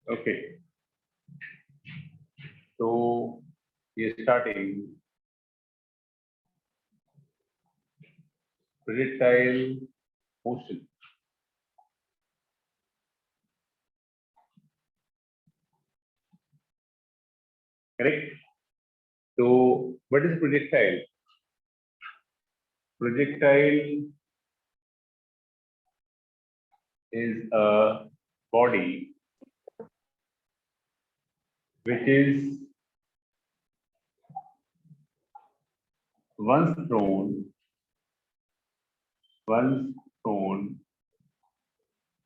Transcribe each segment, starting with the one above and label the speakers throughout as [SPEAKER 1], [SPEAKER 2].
[SPEAKER 1] Okay. So we are starting projectile motion. Correct? So what is projectile? Projectile is a body which is once thrown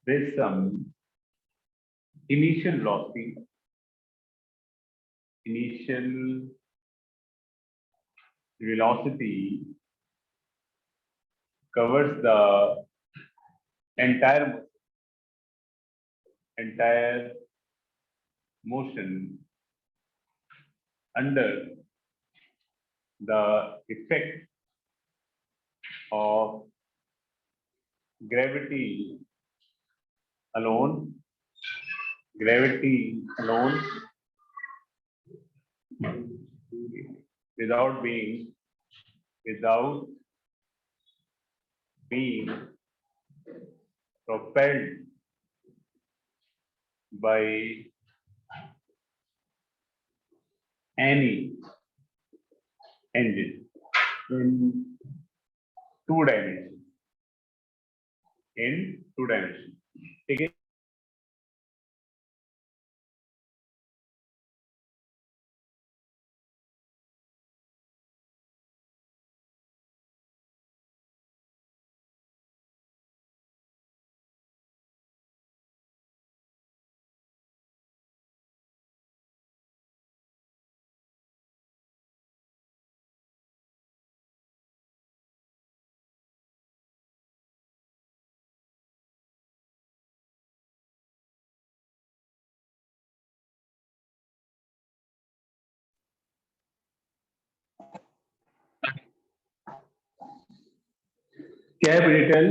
[SPEAKER 1] with some initial velocity covers the entire motion under the effect of gravity alone, without being propelled by any engine in two dimensions. ठीक है? क्या है प्रेडिक्टल?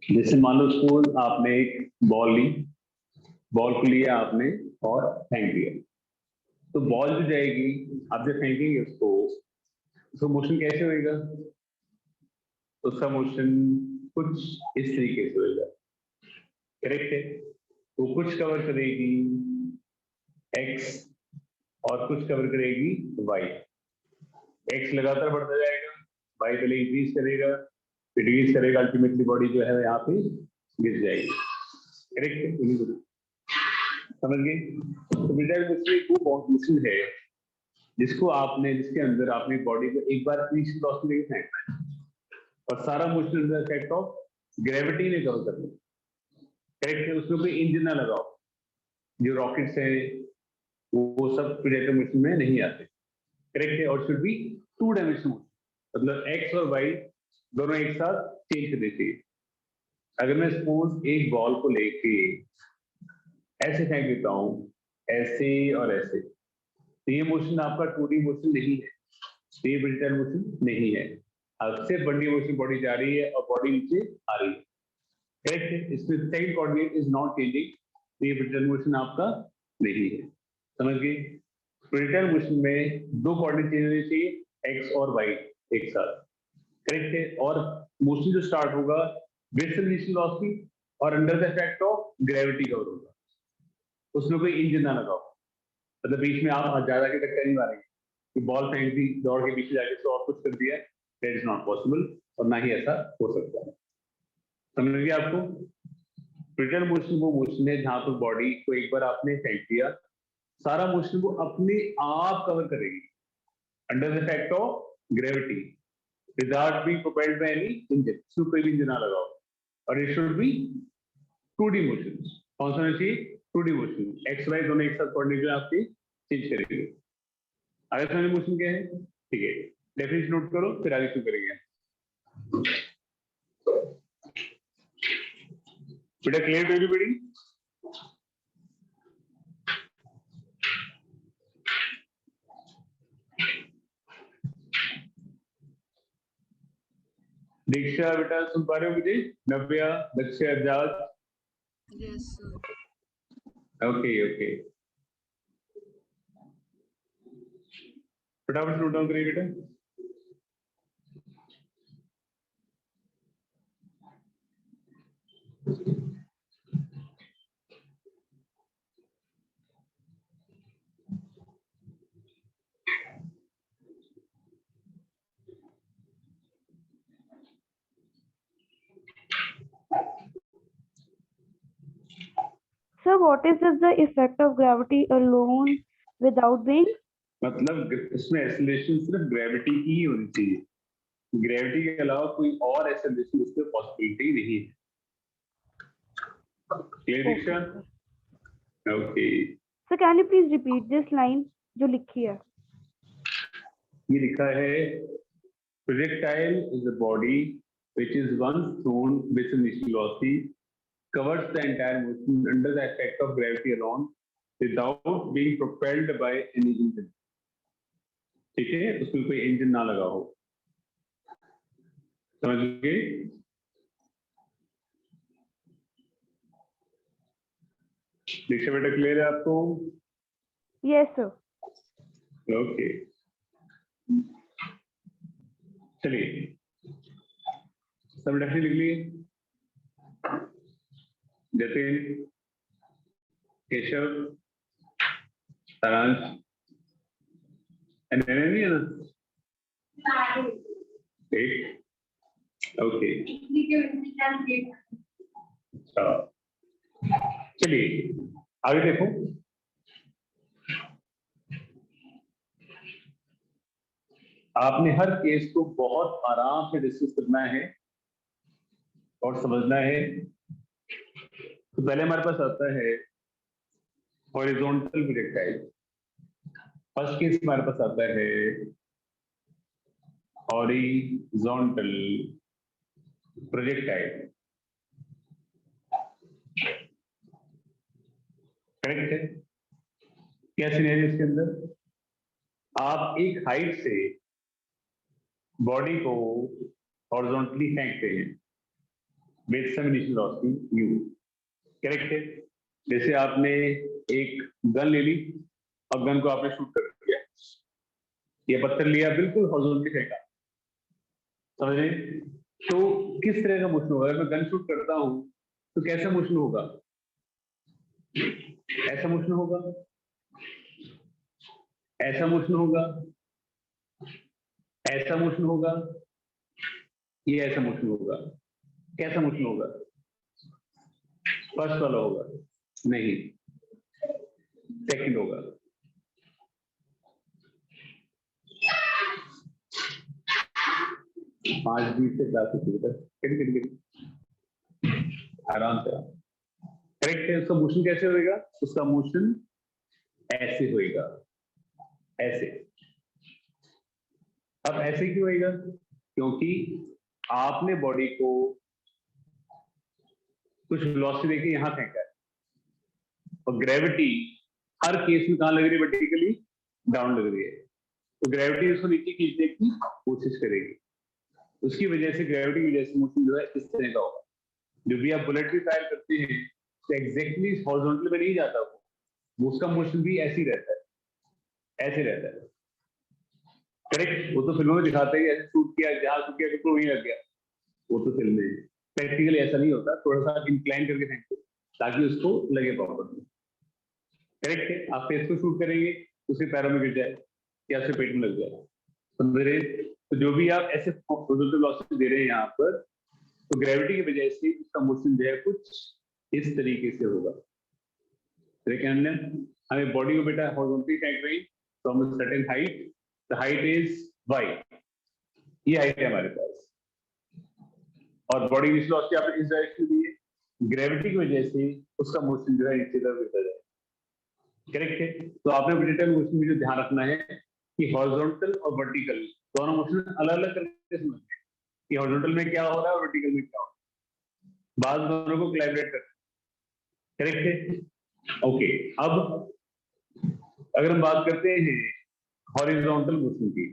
[SPEAKER 1] जैसे मान लो suppose आपने एक ball को लिया आपने और फेंक दिया, तो बॉल जो जाएगी, आप जब फेंकेंगे उसको मोशन कैसे होएगा? तो उसका मोशन कुछ इस तरीके से होएगा। करेक्ट है? तो कुछ कवर करेगी x और कुछ कवर करेगी y। x लगातार बढ़ता जाएगा, y पहले इंक्रीज करेगा, फिर डिक्रीज करेगा, अल्टीमेटली बॉडी जो है यहाँ पे गिर जाएगी। करेक्ट है? समझ गए? तो वो मोशन है जिसके अंदर आपने बॉडी को एक बार इनिशियल लॉस में फेंकना है और सारा motion under effect of gravity ने कवर करना है। करेक्ट है? उसमें कोई इंजन ना लगाओ। जो रॉकेट्स है वो सब प्रोजेक्टर मोशन में नहीं आते। करेक्ट है? और should be two dimensional motion, मतलब एक्स और वाई दोनों एक साथ चेंज करने चाहिए। अगर मैं सपोज एक बॉल को लेके ऐसे फेंक देता हूं, ऐसे और ऐसे, तो ये मोशन आपका 2D मोशन नहीं है, ये प्रोजेक्टाइल मोशन नहीं है। अब से बड़ी मोशन बॉडी जा रही है और बॉडी नीचे आ रही है। करेक्ट है? इसमें second coordinate is not changing, तो ये प्रोजेक्टाइल मोशन आपका नहीं है। समझ गए? प्रोजेक्टाइल मोशन में दो कोऑर्डिनेट चेंज होने चाहिए, एक्स और वाई एक साथ। करेक्ट है? और मोशन जो स्टार्ट होगा विद इनिशियल वेलोसिटी और under the effect of gravity cover होगा। उसमें कोई इंजन ना लगाओ, मतलब बीच में आप ज्यादा के टक्कर नहीं मारेंगे कि बॉल फेंक दी, दौड़ के पीछे जाके तो और कुछ कर दिया, दैट इज नॉट पॉसिबल, और ना ही ऐसा हो सकता है। समझ गया आपको? प्रोजेक्टाइल मोशन वो मोशन है जहां पर बॉडी को एक बार आपने फेंक दिया, सारा मोशन वो अपने आप कवर करेगी under the effect of gravity without being propelled by any engine. इसमें कोई भी इंजन ना लगाओ, और it should be 2D motion. कौन सा चाहिए? 2D motion. एक्स वाई दोनों एक साथ कोऑर्डिनेट जो आपकी चेंज करेंगे। आगे समझ मोशन क्या है? ठीक है, डेफिनेशन नोट करो, फिर आगे शुरू करेंगे। बेटा क्लियर टू एवरीबॉडी? दीक्षा बेटा सुन पा रहे हो मुझे? नव्या, लक्ष्य, अजाद?
[SPEAKER 2] Yes, sir.
[SPEAKER 1] ओके ओके, फटाफट नोट डाउन करिए बेटा।
[SPEAKER 2] Sir, what is the effect of gravity alone without being?
[SPEAKER 1] मतलब इसमें एक्सेलरेशन सिर्फ ग्रेविटी की ही होनी चाहिए, ग्रेविटी के अलावा कोई और एक्सेलरेशन उसमें पॉसिबिलिटी नहीं है। Clear Diksha? Okay.
[SPEAKER 2] Sir, can you please repeat this line जो लिखी है?
[SPEAKER 1] ये लिखा है projectile is a body which is once thrown with initial velocity covers the entire motion under the effect of gravity alone without being propelled by any engine। ठीक है, उसमें कोई इंजन ना लगा हो, समझ गए? दीक्षा बेटा क्लियर है आपको?
[SPEAKER 2] Yes, sir.
[SPEAKER 1] ओके, चलिए सब डेफिनेशन लिख लिए। जतिन, केशव, सारांश, नहीं है ना? ठीक, ओके। चलिए आगे देखो। आपने हर केस को बहुत आराम से डिस्कस करना है और समझना है। तो पहले हमारे पास आता है हॉरिजॉन्टल प्रोजेक्टाइल। फर्स्ट केस हमारे पास आता है हॉरिजॉन्टल प्रोजेक्टाइल, करेक्ट है? क्या सिनेरियो इसके अंदर? आप एक हाइट से बॉडी को हॉरिजॉन्टली फेंकते हैं with some initial velocity u, correct है? जैसे आपने एक गन ले ली और गन को आपने शूट कर दिया, ये पत्थर लिया, बिल्कुल हॉरिजॉन्टली फेंका, समझ रहे? तो किस तरह का मोशन होगा? अगर मैं गन शूट करता हूं तो कैसा मोशन होगा? ऐसा मोशन होगा, ऐसा मोशन होगा, ऐसा मोशन होगा, ये ऐसा मोशन होगा। कैसा मोशन होगा? फर्स्ट वाला होगा? नहीं, सेकंड होगा। पांच बीस से क्लास आराम से, करेक्ट है? उसका मोशन कैसे होएगा? उसका मोशन ऐसे होएगा, ऐसे। अब ऐसे क्यों होएगा? क्योंकि आपने बॉडी को कुछ वेलोसिटी देके यहां फेंका है और ग्रेविटी हर केस में कहां लग रही है? वर्टिकली डाउन लग रही है, तो ग्रेविटी उसको नीचे खींचने की कोशिश करेगी। उसकी वजह से, ग्रेविटी की वजह से मोशन जो है इस तरह का होगा। जब भी आप बुलेट की फायर करते हैं तो एग्जैक्टली हॉरिजॉन्टल में नहीं जाता वो, उसका मोशन भी ऐसे ही रहता है, ऐसे रहता है, करेक्ट? वो तो फिल्मों में दिखाते हैं ऐसे शूट किया, जहां शूट किया तो वहीं लग गया, वो तो फिल्म में। प्रैक्टिकली ऐसा नहीं होता, थोड़ा सा इंक्लाइन करके फेंकते ताकि उसको लगे प्रॉपर, करेक्ट है? आप फेस को शूट करेंगे उसके पैरों में गिर जाए या उसके पेट में लग जाए, समझ रहे? तो जो भी आप ऐसे वेलोसिटी दे रहे हैं यहाँ पर, तो ग्रेविटी की वजह से उसका मोशन जो है कुछ इस तरीके से होगा। हमें बॉडी को बेटा हॉरिजॉन्टली फेंक रही from a certain height, the height is y, ये हाइट है हमारे पास, और बॉडी की वेलोसिटी आपने इस डायरेक्शन में दी है, ग्रेविटी की वजह से उसका मोशन जो है नीचे तरफ गिरता जाए, करेक्ट है? तो आपने वर्टिकल मोशन में जो ध्यान रखना है कि हॉरिजॉन्टल और वर्टिकल दोनों मोशन अलग अलग करके समझना है कि हॉरिजॉन्टल में क्या हो रहा है और वर्टिकल में क्या हो रहा है, बाद दोनों को कोलैबोरेट करना, करेक्ट है? ओके, अब अगर हम बात करते हैं हॉरिजॉन्टल मोशन की,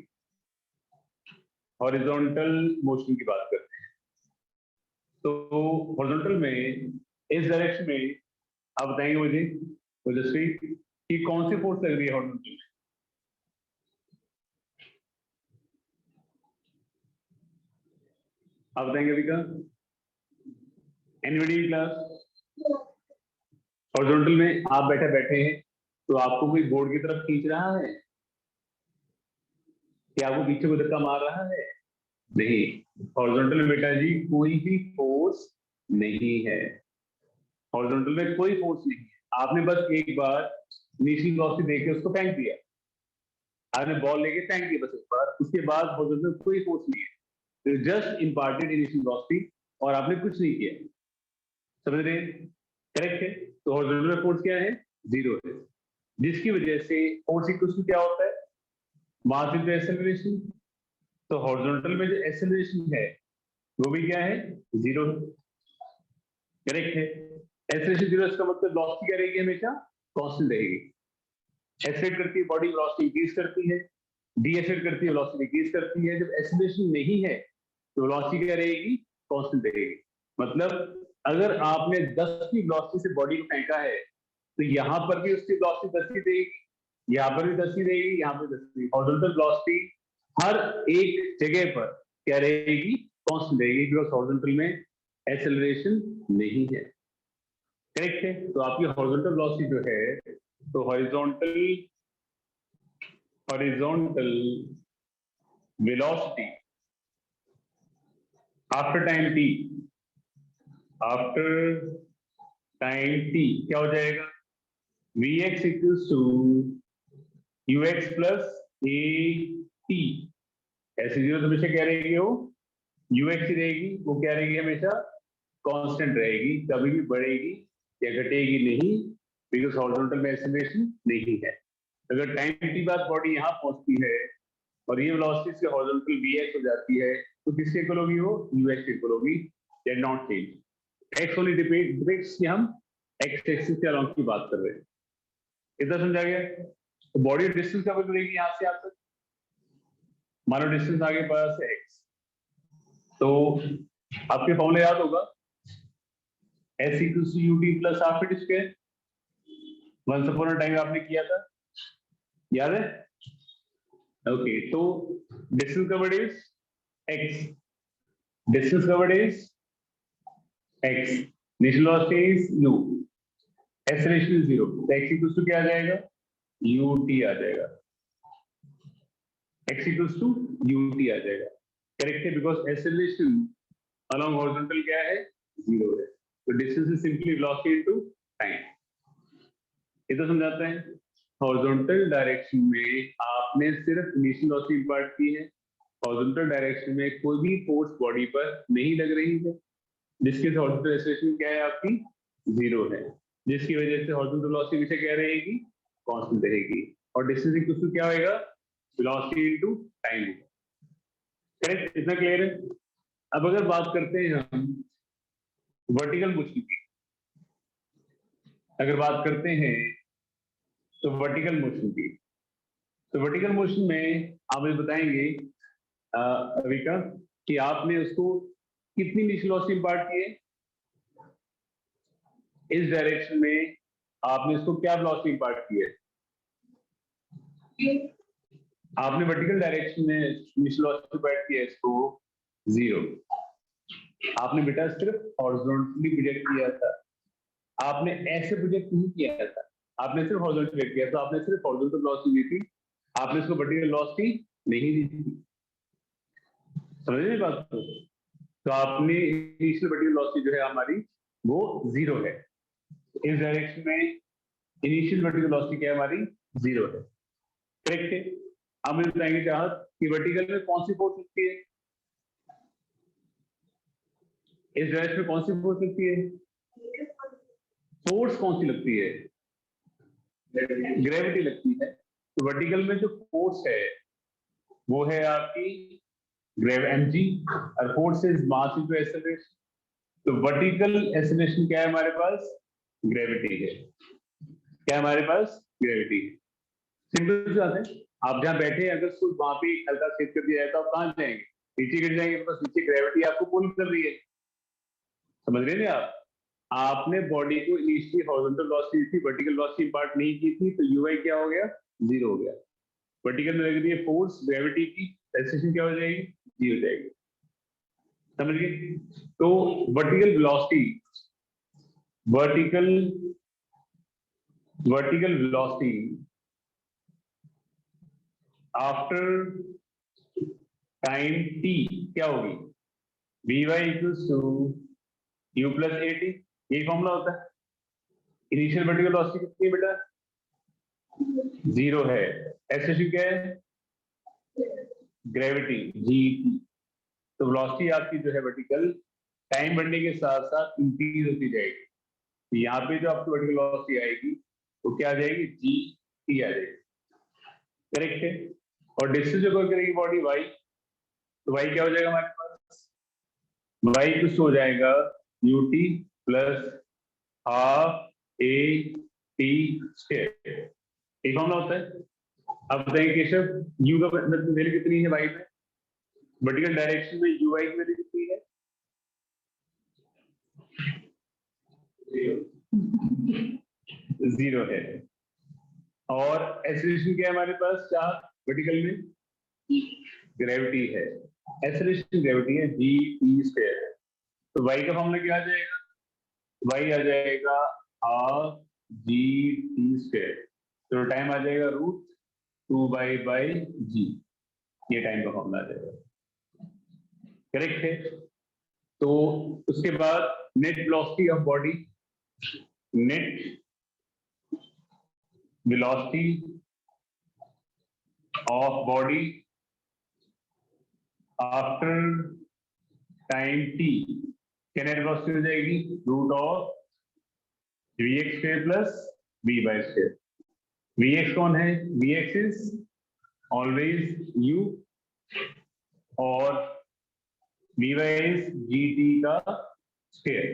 [SPEAKER 1] हॉरिजॉन्टल मोशन की बात करते हैं, तो हॉरिजॉन्टल में इस डायरेक्शन में आप बताएंगे मुझे ओजस्वी, कि कौन सी फोर्स लग रही है हॉरिजॉन्टल में? आप बताएंगे अभी का? NVD class? हॉरिजॉन्टल में आप बैठे हैं तो आपको कोई बोर्ड की तरफ खींच रहा है क्या? आपको पीछे को धक्का मार रहा है? नहीं। हॉरिजॉन्टल में बेटा जी कोई भी फोर्स नहीं है। हॉरिजॉन्टल में कोई फोर्स नहीं है। आपने बस एक बार इनिशियल वेलोसिटी देके उसको फेंक दिया, आपने बॉल लेके फेंक दिया बस एक बार, उसके बाद हॉरिजॉन्टल में कोई फोर्स नहीं है, जस्ट इम्पार्टेड इनिशियल वेलोसिटी और आपने कुछ नहीं किया। समझ रहे हैं? करेक्ट है। तो हॉरिजॉन्टल में फोर्स क्या है? जीरो है, जिसकी वजह से फोर्स इक्वल टू क्या होता है? Mass into acceleration. तो हॉरिजॉन्टल में जो एक्सेलरेशन है वो भी क्या है? जीरो है। करेक्ट है। एक्सेलरेशन जीरो, इसका मतलब वेलोसिटी क्या रहेगी? हमेशा कांस्टेंट रहेगी। एक्सेलरेट करती है बॉडी, वेलोसिटी इंक्रीज करती है, डीएक्सेलरेट करती है, वेलोसिटी डिक्रीज करती है। जब एक्सेलरेशन नहीं है तो वेलोसिटी क्या रहेगी? कांस्टेंट रहेगी। मतलब अगर आपने 10 की वेलोसिटी से बॉडी को फेंका है तो यहां पर भी उसकी वेलोसिटी 10 ही रहेगी, यहाँ पर भी 10 ही रहेगी, यहाँ पर 10 रहेगी। हॉरिजॉन्टल वेलोसिटी हर एक जगह पर क्या रहेगी? कांस्टेंट रहेगी, बिकॉज हॉरिजॉन्टल में एक्सेलरेशन नहीं है। करेक्ट है। तो आपकी हॉरिजॉन्टल वेलोसिटी जो है, तो horizontal velocity after time t, after time t क्या हो जाएगा? Vx equals to ux plus a t. ऐसे जीरो तो हमेशा क्या रहेगी? वो ux ही रहेगी, वो क्या रहेगी? हमेशा कांस्टेंट रहेगी, कभी भी बढ़ेगी या घटेगी नहीं, बिकॉज हॉरिजॉन्टल में एक्सेलरेशन नहीं है। अगर टाइम टी बाद बॉडी यहाँ पहुंचती है और ये वेलोसिटी से हॉरिजॉन्टल vx हो जाती है तो किसके इक्वल होगी? वो ux के इक्वल होगी। That not change. x only depends कि हम x एक्सिस के अलोंग की बात कर रहे हैं। इतना समझा गया? तो बॉडी डिस्टेंस क्या बदलेगी यहां से यहां तक? मानो डिस्टेंस आगे पास है x, तो आपके फॉर्मूला याद होगा, s equals to ut plus half t square. Once upon a time आपने किया था, याद है? ओके, तो distance covered is x, distance covered is x, initial velocity is u, acceleration is zero, तो x इक्वल्स टू क्या आ जाएगा? ut आ जाएगा। x इक्वल्स टू ut आ जाएगा। करेक्ट है, बिकॉज एक्सेलरेशन अलोंग हॉरिजॉन्टल क्या है? जीरो है। तो distance is simply velocity into time. ये तो समझाते हैं। हॉरिजॉन्टल डायरेक्शन में आपने सिर्फ इनिशियल वेलोसिटी इंपार्ट की है। हॉरिजॉन्टल डायरेक्शन में कोई भी फोर्स बॉडी पर नहीं लग रही है, जिसके से हॉरिजॉन्टल एक्सेलरेशन क्या है? आपकी जीरो है, जिसकी वजह से हॉरिजॉन्टल वेलोसिटी हमेशा क्या रहेगी? कांस्टेंट रहेगी। और डिस्टेंस इक्वल टू क्या होगा? Velocity into time. करेक्ट? इतना क्लियर है? अब अगर बात करते हैं हम वर्टिकल मोशन की, अगर बात करते हैं तो वर्टिकल मोशन की, तो वर्टिकल मोशन में आप मुझे बताएंगे अविका कि आपने उसको कितनी इनिशियल वेलोसिटी इंपार्ट की है? इस डायरेक्शन में आपने उसको क्या वेलोसिटी इंपार्ट की है? आपने वर्टिकल डायरेक्शन में इनिशियल वेलोसिटी इंपार्ट की है इसको जीरो। आपने बेटा सिर्फ हॉरिजॉन्टली प्रोजेक्ट किया था, आपने ऐसे प्रोजेक्ट नहीं किया था, आपने सिर्फ हॉरिजॉन्टल प्रोजेक्ट किया, तो आपने सिर्फ हॉरिजॉन्टल वेलोसिटी दी थी, आपने इसको वर्टिकल वेलोसिटी नहीं दी थी। समझ रहे बात को? तो आपने इनिशियल वर्टिकल वेलोसिटी जो है हमारी वो जीरो है। इस डायरेक्शन में इनिशियल वर्टिकल वेलोसिटी क्या है? हमारी जीरो है। करेक्ट है। अब हम बताएंगे चाहत कि वर्टिकल में कौन सी फोर्स लगती है? इस डायरेक्शन में कौन सी फोर्स लगती है? फोर्स कौन सी लगती है? ग्रेविटी लगती है। तो वर्टिकल में जो फोर्स है वो है आपकी ग्रेव mg, और force is mass into acceleration. तो वर्टिकल एक्सेलरेशन क्या है हमारे पास? ग्रेविटी है। क्या हमारे पास? ग्रेविटी है। सिंपल सी बात है। आप जहां बैठे अगर कुछ वहां पे हल्का छेद कर दिया जाए तो आप कहां जाएंगे? नीचे गिर जाएंगे, बस नीचे ग्रेविटी आपको पुल कर रही है। समझ रहे हैं आप? आपने बॉडी को इनिशियली हॉरिजॉन्टल वेलोसिटी दी थी, वर्टिकल वेलोसिटी इंपार्ट नहीं की थी, तो यूआई क्या हो गया, 0 हो गया। वर्टिकल में लग रही है फोर्स ग्रेविटी की, एक्सेलरेशन क्या हो जाएगी, 0 हो जाएगी। समझ गए? तो vertical velocity, vertical velocity after time t क्या होगी, vy equals to u plus at, यही फॉर्मूला होता है। इनिशियल वर्टिकल वेलोसिटी कितनी है बेटा, 0 है। एक्सेलरेशन क्या है, ग्रेविटी g। तो वेलोसिटी आपकी जो है वर्टिकल टाइम बढ़ने के साथ साथ इंक्रीज होती जाएगी। तो यहाँ पे जो आपकी वर्टिकल वेलोसिटी आएगी वो क्या आ जाएगी, जी टी आ जाएगी। करेक्ट है। और डिस्टेंस जो कवर करेगी बॉडी y, तो y क्या हो जाएगा हमारे पास, y कुछ हो जाएगा ut plus half A T square, एक फॉर्मूला होता है। अब बताइए केशव, u का वैल्यू कितनी है y में, वर्टिकल डायरेक्शन में ui की वैल्यू कितनी है, 0 है। और एक्सेलरेशन क्या है हमारे पास, चार्ज वर्टिकल में ग्रेविटी है, एक्सेलरेशन ग्रेविटी है जी टी स्क्वायर। तो y का फॉर्मूला क्या आ जाएगा, y आ जाएगा हाफ जी टी स्क्वायर, तो टाइम आ जाएगा √2 g, ये टाइम का फॉर्मूला आ जाएगा। करेक्ट है। तो उसके बाद net velocity of body, net velocity of body after time t, क्या नेट वेलोसिटी हो जाएगी, √vx² प्लस v/2। vx कौन है, vx इज ऑलवेज u और vy इज gt का स्क्वायर।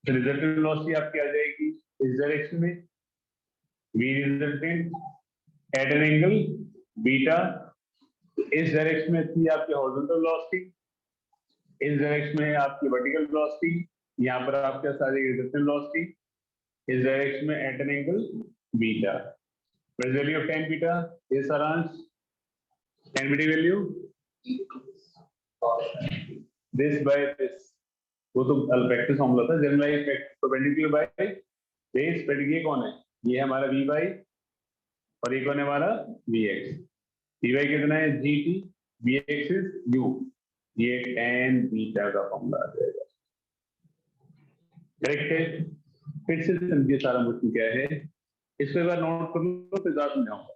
[SPEAKER 1] तो रिजल्टेंट वेलोसिटी आपकी आ जाएगी इस डायरेक्शन में, v resultant at an angle beta. इस डायरेक्शन में थी आपकी हॉरिजॉन्टल वेलोसिटी, इस डायरेक्शन में आपकी वर्टिकल वेलोसिटी, यहाँ पर आपके पास आ जाएगी रिजल्टेंट वेलोसिटी, इस डायरेक्शन में at an angle beta. Value of tan beta, ये सारांश tan beta value this by this, वो तो प्रैक्टिस फॉर्मूला था, generalise perpendicular by base. But ये कौन है, ये है हमारा वी वाई और ये कौन है हमारा वी एक्स। वी वाई कितना है g t, v x is u, ये tan बीटा का फॉर्मूला आ जाएगा। करेक्ट है। फिर से समझिए सारा मुश्किल क्या है, इस पे बार नोट कर लो फिर ज्यादा समझाऊंगा।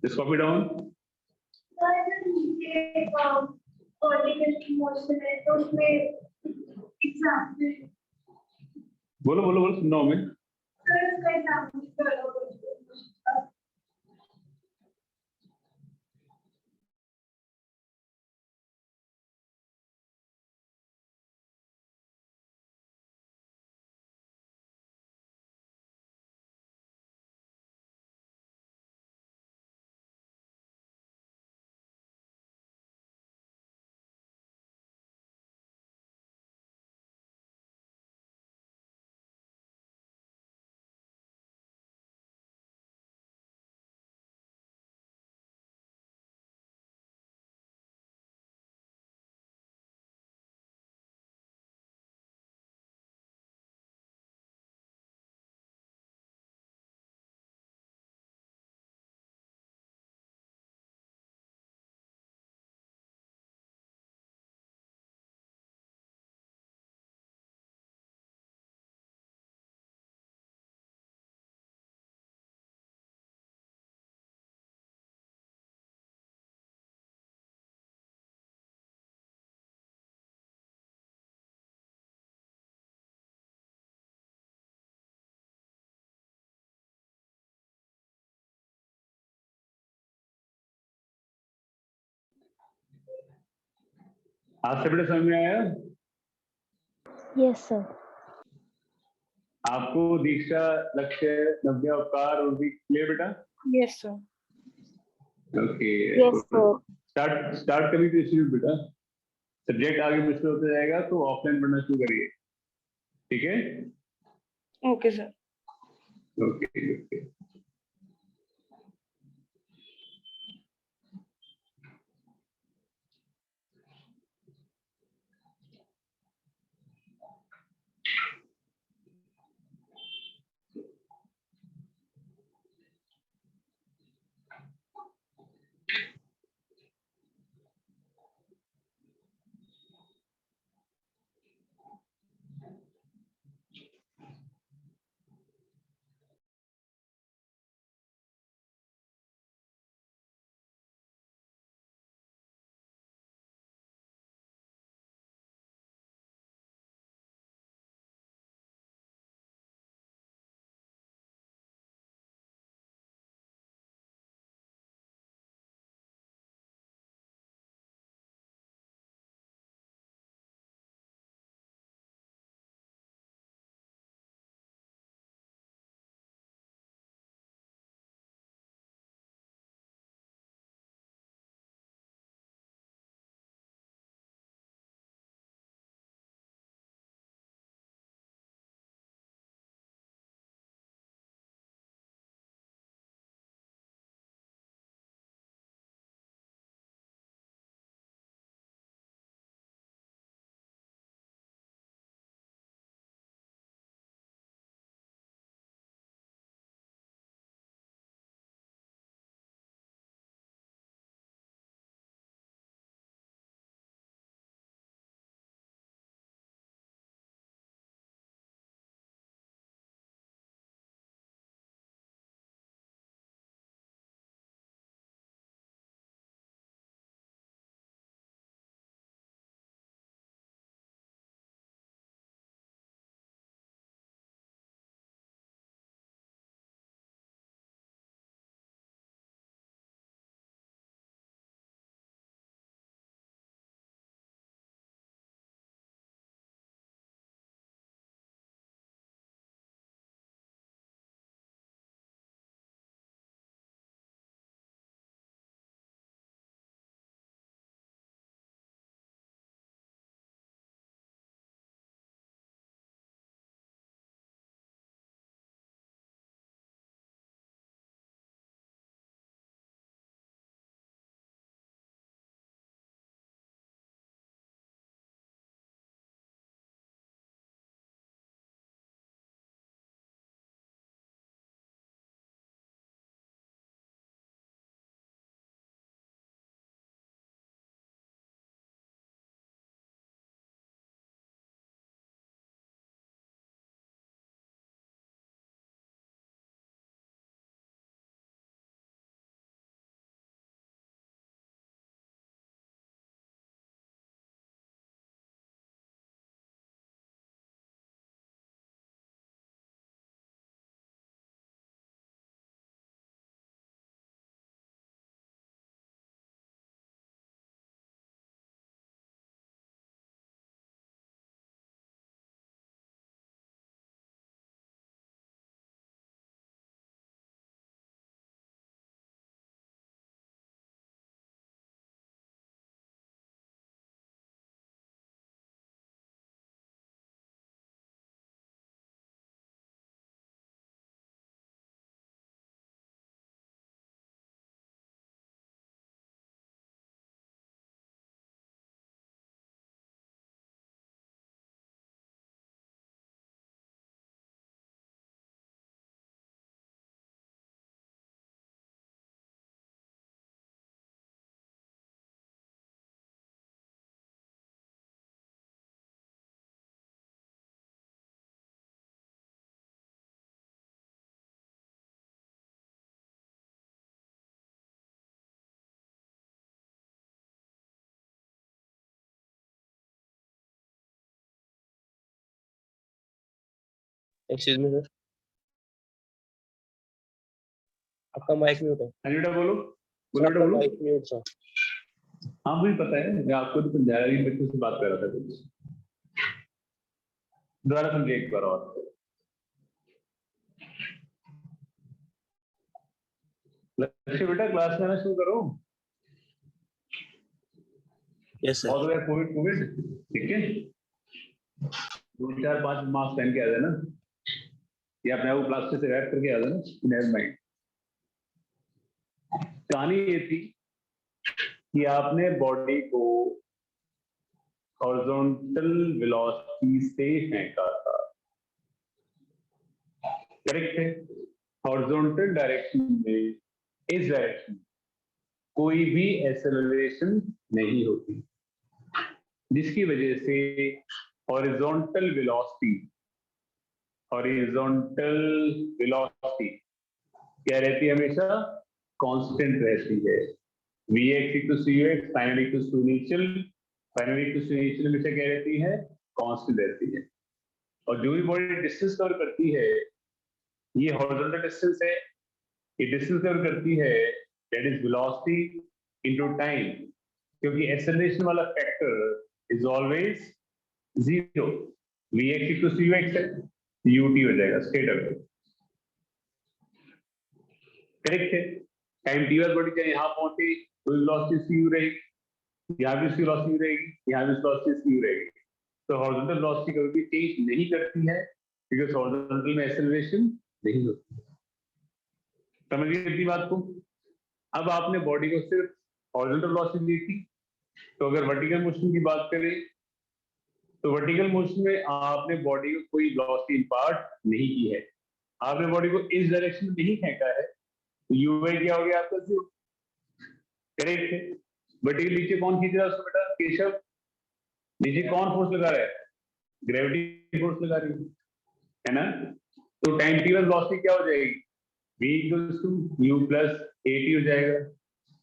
[SPEAKER 1] Just copy down. बोलो बोलो बोलो, सुन रहा हूं मैं। आज से बड़े समझ में आया?
[SPEAKER 2] Yes, sir.
[SPEAKER 1] आपको दीक्षा, लक्ष्य, नव्या, उपकार और भी क्लियर बेटा?
[SPEAKER 3] Yes, sir.
[SPEAKER 1] Okay.
[SPEAKER 2] Yes, sir.
[SPEAKER 1] Start कभी तो शुरू बेटा, सब्जेक्ट आगे मुश्किल होता जाएगा तो ऑफलाइन पढ़ना शुरू करिए। ठीक है?
[SPEAKER 2] Okay sir.
[SPEAKER 1] Okay okay.
[SPEAKER 3] Excuse me sir, आपका माइक म्यूट है।
[SPEAKER 1] हाँ बेटा बोलो,
[SPEAKER 3] सर,
[SPEAKER 1] बोलो बेटा
[SPEAKER 3] आपका
[SPEAKER 1] बोलो।
[SPEAKER 3] माइक म्यूट था।
[SPEAKER 1] हाँ मुझे पता है, मैं आपको तो समझा रही बच्चों से बात कर रहा था कुछ। दोबारा समझिए एक बार और। लक्ष्य बेटा क्लास में आना शुरू करो।
[SPEAKER 3] Yes sir.
[SPEAKER 1] All the way Covid Covid, ठीक है? 2 4 5 मास्क पहन के आ जाए ना, या अपने आप को प्लास्टिक से रैप करके आ जाए ना, नेवर माइंड। कहानी ये थी कि आपने बॉडी को हॉरिजॉन्टल वेलोसिटी से फेंका था, करेक्ट है। हॉरिजॉन्टल डायरेक्शन में, इस डायरेक्शन कोई भी एक्सेलरेशन नहीं होती, जिसकी वजह से हॉरिजॉन्टल वेलोसिटी क्या रहती है? हमेशा कांस्टेंट रहती है। Vx equals to ux, final equals to initial, हमेशा क्या रहती है? कांस्टेंट रहती है। और जो भी बॉडी डिस्टेंस कवर करती है, ये हॉरिजॉन्टल डिस्टेंस है, ये डिस्टेंस कवर करती है, that is velocity into time, क्योंकि एक्सेलरेशन वाला factor is always 0। Vx equals to ux है, ut हो जाएगा स्ट्रेट अवे, करेक्ट है। टाइम टी बाद बॉडी चाहे यहाँ पहुंचे तो वेलोसिटी cu रहेगी, यहाँ भी उसकी वेलोसिटी रहेगी, यहाँ भी वेलोसिटी cu रहेगी। तो हॉरिजॉन्टल वेलोसिटी कभी भी चेंज नहीं करती है, बिकॉज़ हॉरिजॉन्टल में एक्सेलरेशन नहीं होती। समझिए इतनी बात को। अब आपने बॉडी को सिर्फ हॉरिजॉन्टल वेलोसिटी दी थी, तो अगर वर्टिकल मोशन की बात करें तो वर्टिकल मोशन में आपने बॉडी को कोई वेलोसिटी इंपार्ट नहीं की है, आपने बॉडी को इस डायरेक्शन में नहीं फेंका है, तो ui क्या हो गया आपका? 0, करेक्ट है। वर्टिकल नीचे कौन खींच रहा है उसको बेटा? केशव। नीचे कौन फोर्स लगा रहा है? ग्रेविटी फोर्स लगा रही है ना। तो टाइम टी वेलोसिटी क्या हो जाएगी? v equals to u plus at हो जाएगा।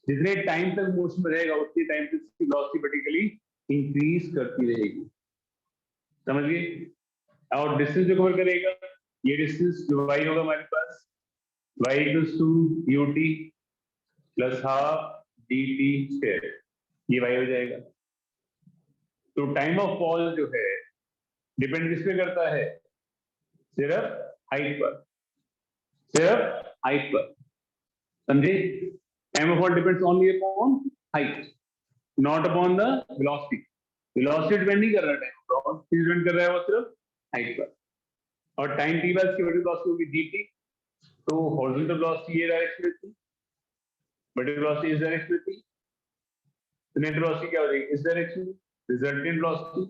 [SPEAKER 1] जितने टाइम तक मोशन में रहेगा उतनी टाइम तक इसकी वेलोसिटी वर्टिकली इंक्रीज करती रहेगी, समझिए। और डिस्टेंस जो कवर करेगा, ये डिस्टेंस जो y होगा हमारे पास, y equals to ut plus half dt square, ये y हो जाएगा। तो टाइम ऑफ फॉल जो है डिपेंड किस पे करता है? सिर्फ हाइट पर, सिर्फ हाइट पर, समझे। Time of fall depends only upon height, not upon the velocity. Velocity depend नहीं कर रहा है, टाइम ऑफ फॉल डिपेंड कर रहा है वो सिर्फ हाइट पर। और टाइम टी बाद की वर्टिकल वेलोसिटी होगी dt, तो हॉरिजॉन्टल वेलोसिटी ये डायरेक्शन में थी, वर्टिकल वेलोसिटी इस डायरेक्शन में थी, तो नेट वेलोसिटी क्या हो जाएगी? इस डायरेक्शन में। रिजल्टेंट वेलोसिटी,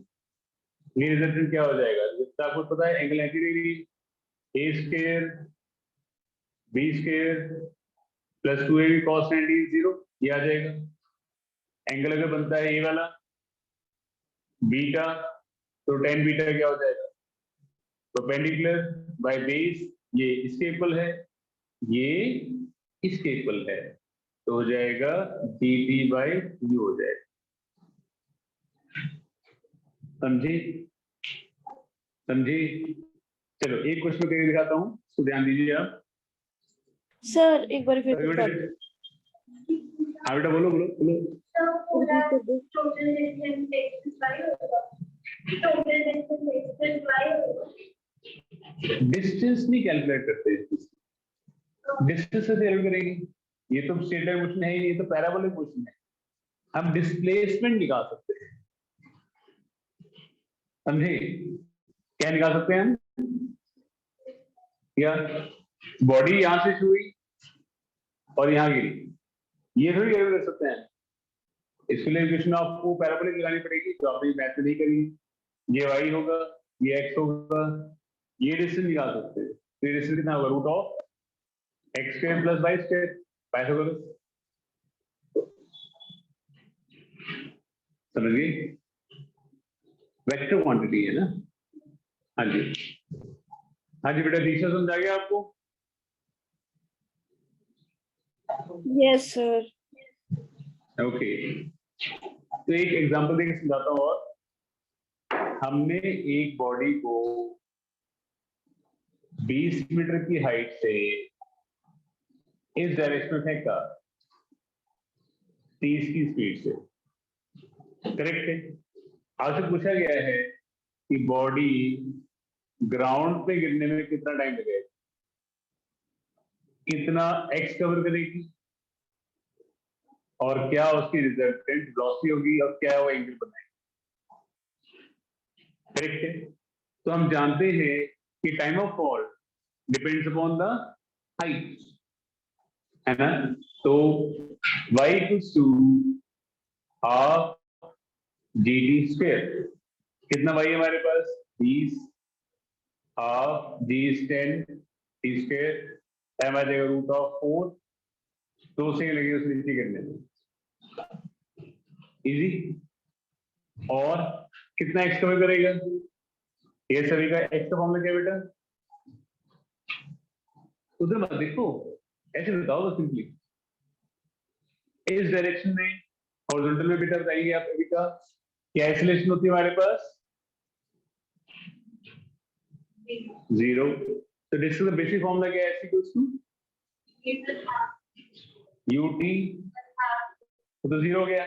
[SPEAKER 1] ये रिजल्टेंट क्या हो जाएगा? जितना आपको पता है angle 90 degree, a square b square plus 2ab cos 90 0, ये आ जाएगा। एंगल अगर बनता है a वाला बीटा, तो tan बीटा क्या हो जाएगा? परपेंडिकुलर बाय बेस, ये इसके इक्वल है, ये इसके इक्वल है, तो हो जाएगा dt बाय u हो जाएगा, समझे? समझे? चलो एक क्वेश्चन करके दिखाता हूँ, तो ध्यान दीजिए आप।
[SPEAKER 2] सर एक बार फिर
[SPEAKER 1] हाँ बेटा बोलो बोलो बोलो। डिस्टेंस नहीं कैलकुलेट करते, डिस्टेंस से कैलकुलेट करेंगे, ये तो स्ट्रेट लाइन मोशन है ही नहीं, ये तो पैराबोलिक मोशन है। हम डिस्प्लेसमेंट निकाल सकते हैं, समझे? क्या निकाल सकते हैं हम? या बॉडी यहां से शुरू हुई और यहां गिरी, ये थोड़ी कैलकुलेट कर सकते हैं। इसके लिए इक्वेशन आपको पैराबोलिक लगानी पड़ेगी, जो आपने मैथ में नहीं करी। ये y होगा, ये x होगा, ये डिस्टेंस निकाल सकते हैं। तो ये डिस्टेंस कितना होगा? Root of x square plus y square, Pythagoras, समझिए। वेक्टर क्वांटिटी है ना। हाँ जी, हाँ जी बेटा, दीक्षा समझ आ गया आपको?
[SPEAKER 2] Yes sir.
[SPEAKER 1] ओके, तो एक एग्जांपल देके समझाता हूँ। और हमने एक बॉडी को 20 मीटर की हाइट से इस डायरेक्शन में फेंका 30 की स्पीड से, करेक्ट है। आपसे पूछा गया है कि बॉडी ग्राउंड पे गिरने में कितना टाइम लगेगा, कितना एक्स कवर करेगी, और क्या उसकी रिजल्टेंट वेलोसिटी होगी, और क्या वो एंगल बनाएगी, करेक्ट है। तो हम जानते हैं कि time of fall depends upon the height, है ना। तो y equals to half g t square. कितना y है हमारे पास? 20, half g is 10 t square, time आ जाएगा √4। 2 सेकंड लगे उसे नीचे करने में, इजी। और कितना x कवर करेगा? ये सभी का x का फॉर्मूला क्या है बेटा? उधर मत देखो, ऐसे बताओ बस सिंपली। इस डायरेक्शन में हॉरिजॉन्टल में बेटा बताइए आप अभी का क्या एक्सेलरेशन होती है हमारे पास? 0। तो डिस्टेंस का बेसिक फॉर्मूला क्या है? ut तो 0 हो गया।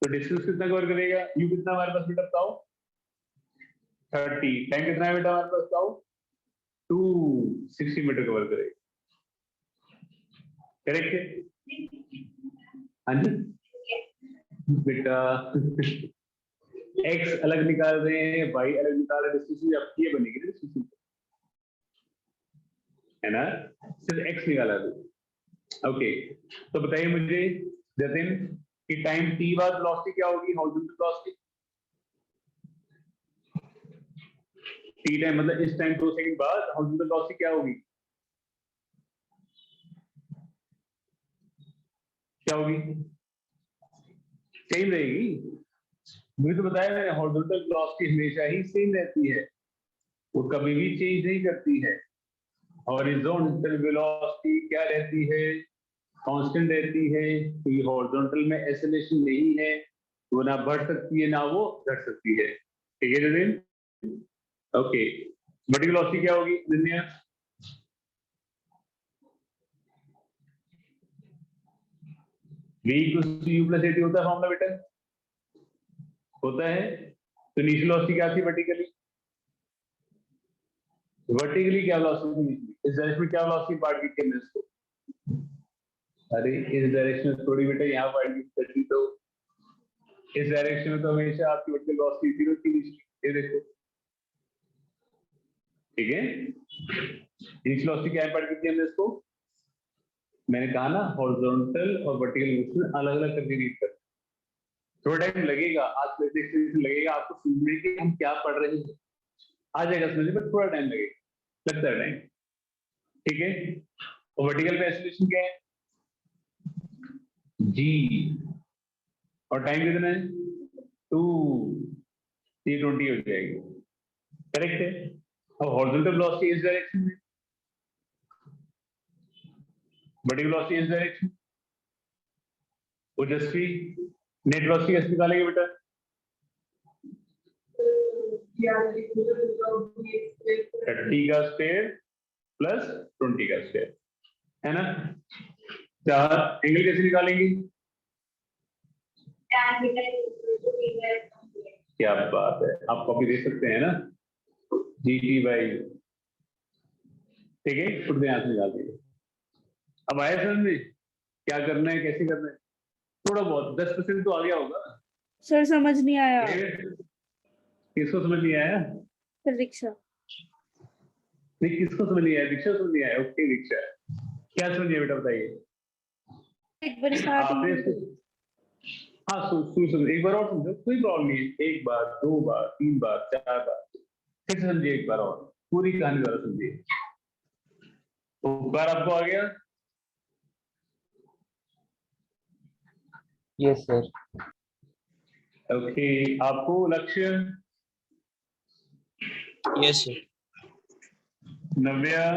[SPEAKER 1] तो डिस्टेंस कितना कवर करेगा? u कितना हमारे पास बेटा बताओ? 30। टाइम कितना है बेटा हमारे पास बताओ? 260 मीटर कवर करेगा। करेक्ट है? हाँ जी बेटा। x अलग निकाल रहे हैं, y अलग निकाल रहे हैं, डिस्टेंस अब ये बनेगी ना डिस्टेंस, है ना। सिर्फ x निकाला तो ओके। तो बताइए मुझे जतिन कि टाइम t बाद वेलोसिटी क्या होगी? हॉरिजॉन्टल वेलोसिटी t टाइम मतलब इस टाइम 2 सेकंड बाद हॉरिजॉन्टल वेलोसिटी क्या होगी? क्या होगी? सेम रहेगी। मुझे तो बताया मैंने, हॉरिजॉन्टल वेलोसिटी हमेशा ही सेम रहती है, वो कभी भी चेंज नहीं करती है। हॉरिजॉन्टल वेलोसिटी क्या रहती है? कांस्टेंट रहती है। तो ये हॉरिजॉन्टल में एक्सेलरेशन नहीं है, वो ना बढ़ सकती है ना वो घट सकती है। ठीक है जतिन? ओके। वर्टिकल वेलोसिटी क्या होगी दुनिया? v = u + at होता है फॉर्मूला बेटा, होता है। तो इनिशियल वेलोसिटी क्या थी वर्टिकली? वर्टिकली क्या वेलोसिटी थी? इस डायरेक्शन में क्या वेलोसिटी पार्ट की थी इसको? अरे इस डायरेक्शन में थोड़ी बेटा, यहाँ पार्ट की थी। तो इस डायरेक्शन में तो हमेशा आपकी वर्टिकल वेलोसिटी 0 थी। ये देखो, ठीक है। इनिशियल वेलोसिटी क्या पार्ट की थी हमने इसको? मैंने कहा ना, हॉरिजॉन्टल और वर्टिकल मोशन अलग अलग करके रीड कर। थोड़ा टाइम लगेगा, आज लगेगा आपको समझने कि हम क्या पढ़ रहे हैं। आ जाएगा समझ में, थोड़ा टाइम लगेगा, लगता है टाइम। ठीक है। और वर्टिकल पे एक्सेलरेशन क्या है? जी। और टाइम कितना है? 2 हो जाएगी। करेक्ट है। और हॉरिजॉन्टल वेलोसिटी इस डायरेक्शन में, वर्टिकल वेलोसिटी इस डायरेक्शन। ओजस्वी नेट वेलोसिटी कैसे निकालेंगे बेटा? 30 का स्क्वायर प्लस 20 का स्क्वायर, है ना। चार एंगल कैसे निकालेंगे? क्या बात है, आप कॉपी दे सकते हैं ना। GT/, ठीक है, फुट में हाथ निकाल देंगे। अब आया समझ में क्या करना है, कैसे करना है? थोड़ा बहुत 10% तो आ गया होगा।
[SPEAKER 2] सर समझ नहीं आया।
[SPEAKER 1] किसको समझ नहीं आया?
[SPEAKER 2] रिक्शा।
[SPEAKER 1] नहीं, किसको समझ नहीं आया? रिक्शा समझ नहीं आया? Okay rickshaw. क्या समझिए बेटा बताइए।
[SPEAKER 2] एक बार स्टार्टिंग
[SPEAKER 1] आपने हाँ सुन एक बार और समझो, कोई प्रॉब्लम नहीं है। एक बार, 2 बार, 3 बार, 4 बार फिर से समझिए, एक बार और पूरी कहानी द्वारा समझिए। बार आपको आ गया?
[SPEAKER 3] Yes sir.
[SPEAKER 1] ओके। आपको लक्ष्य?
[SPEAKER 3] Yes sir.
[SPEAKER 1] नव्या?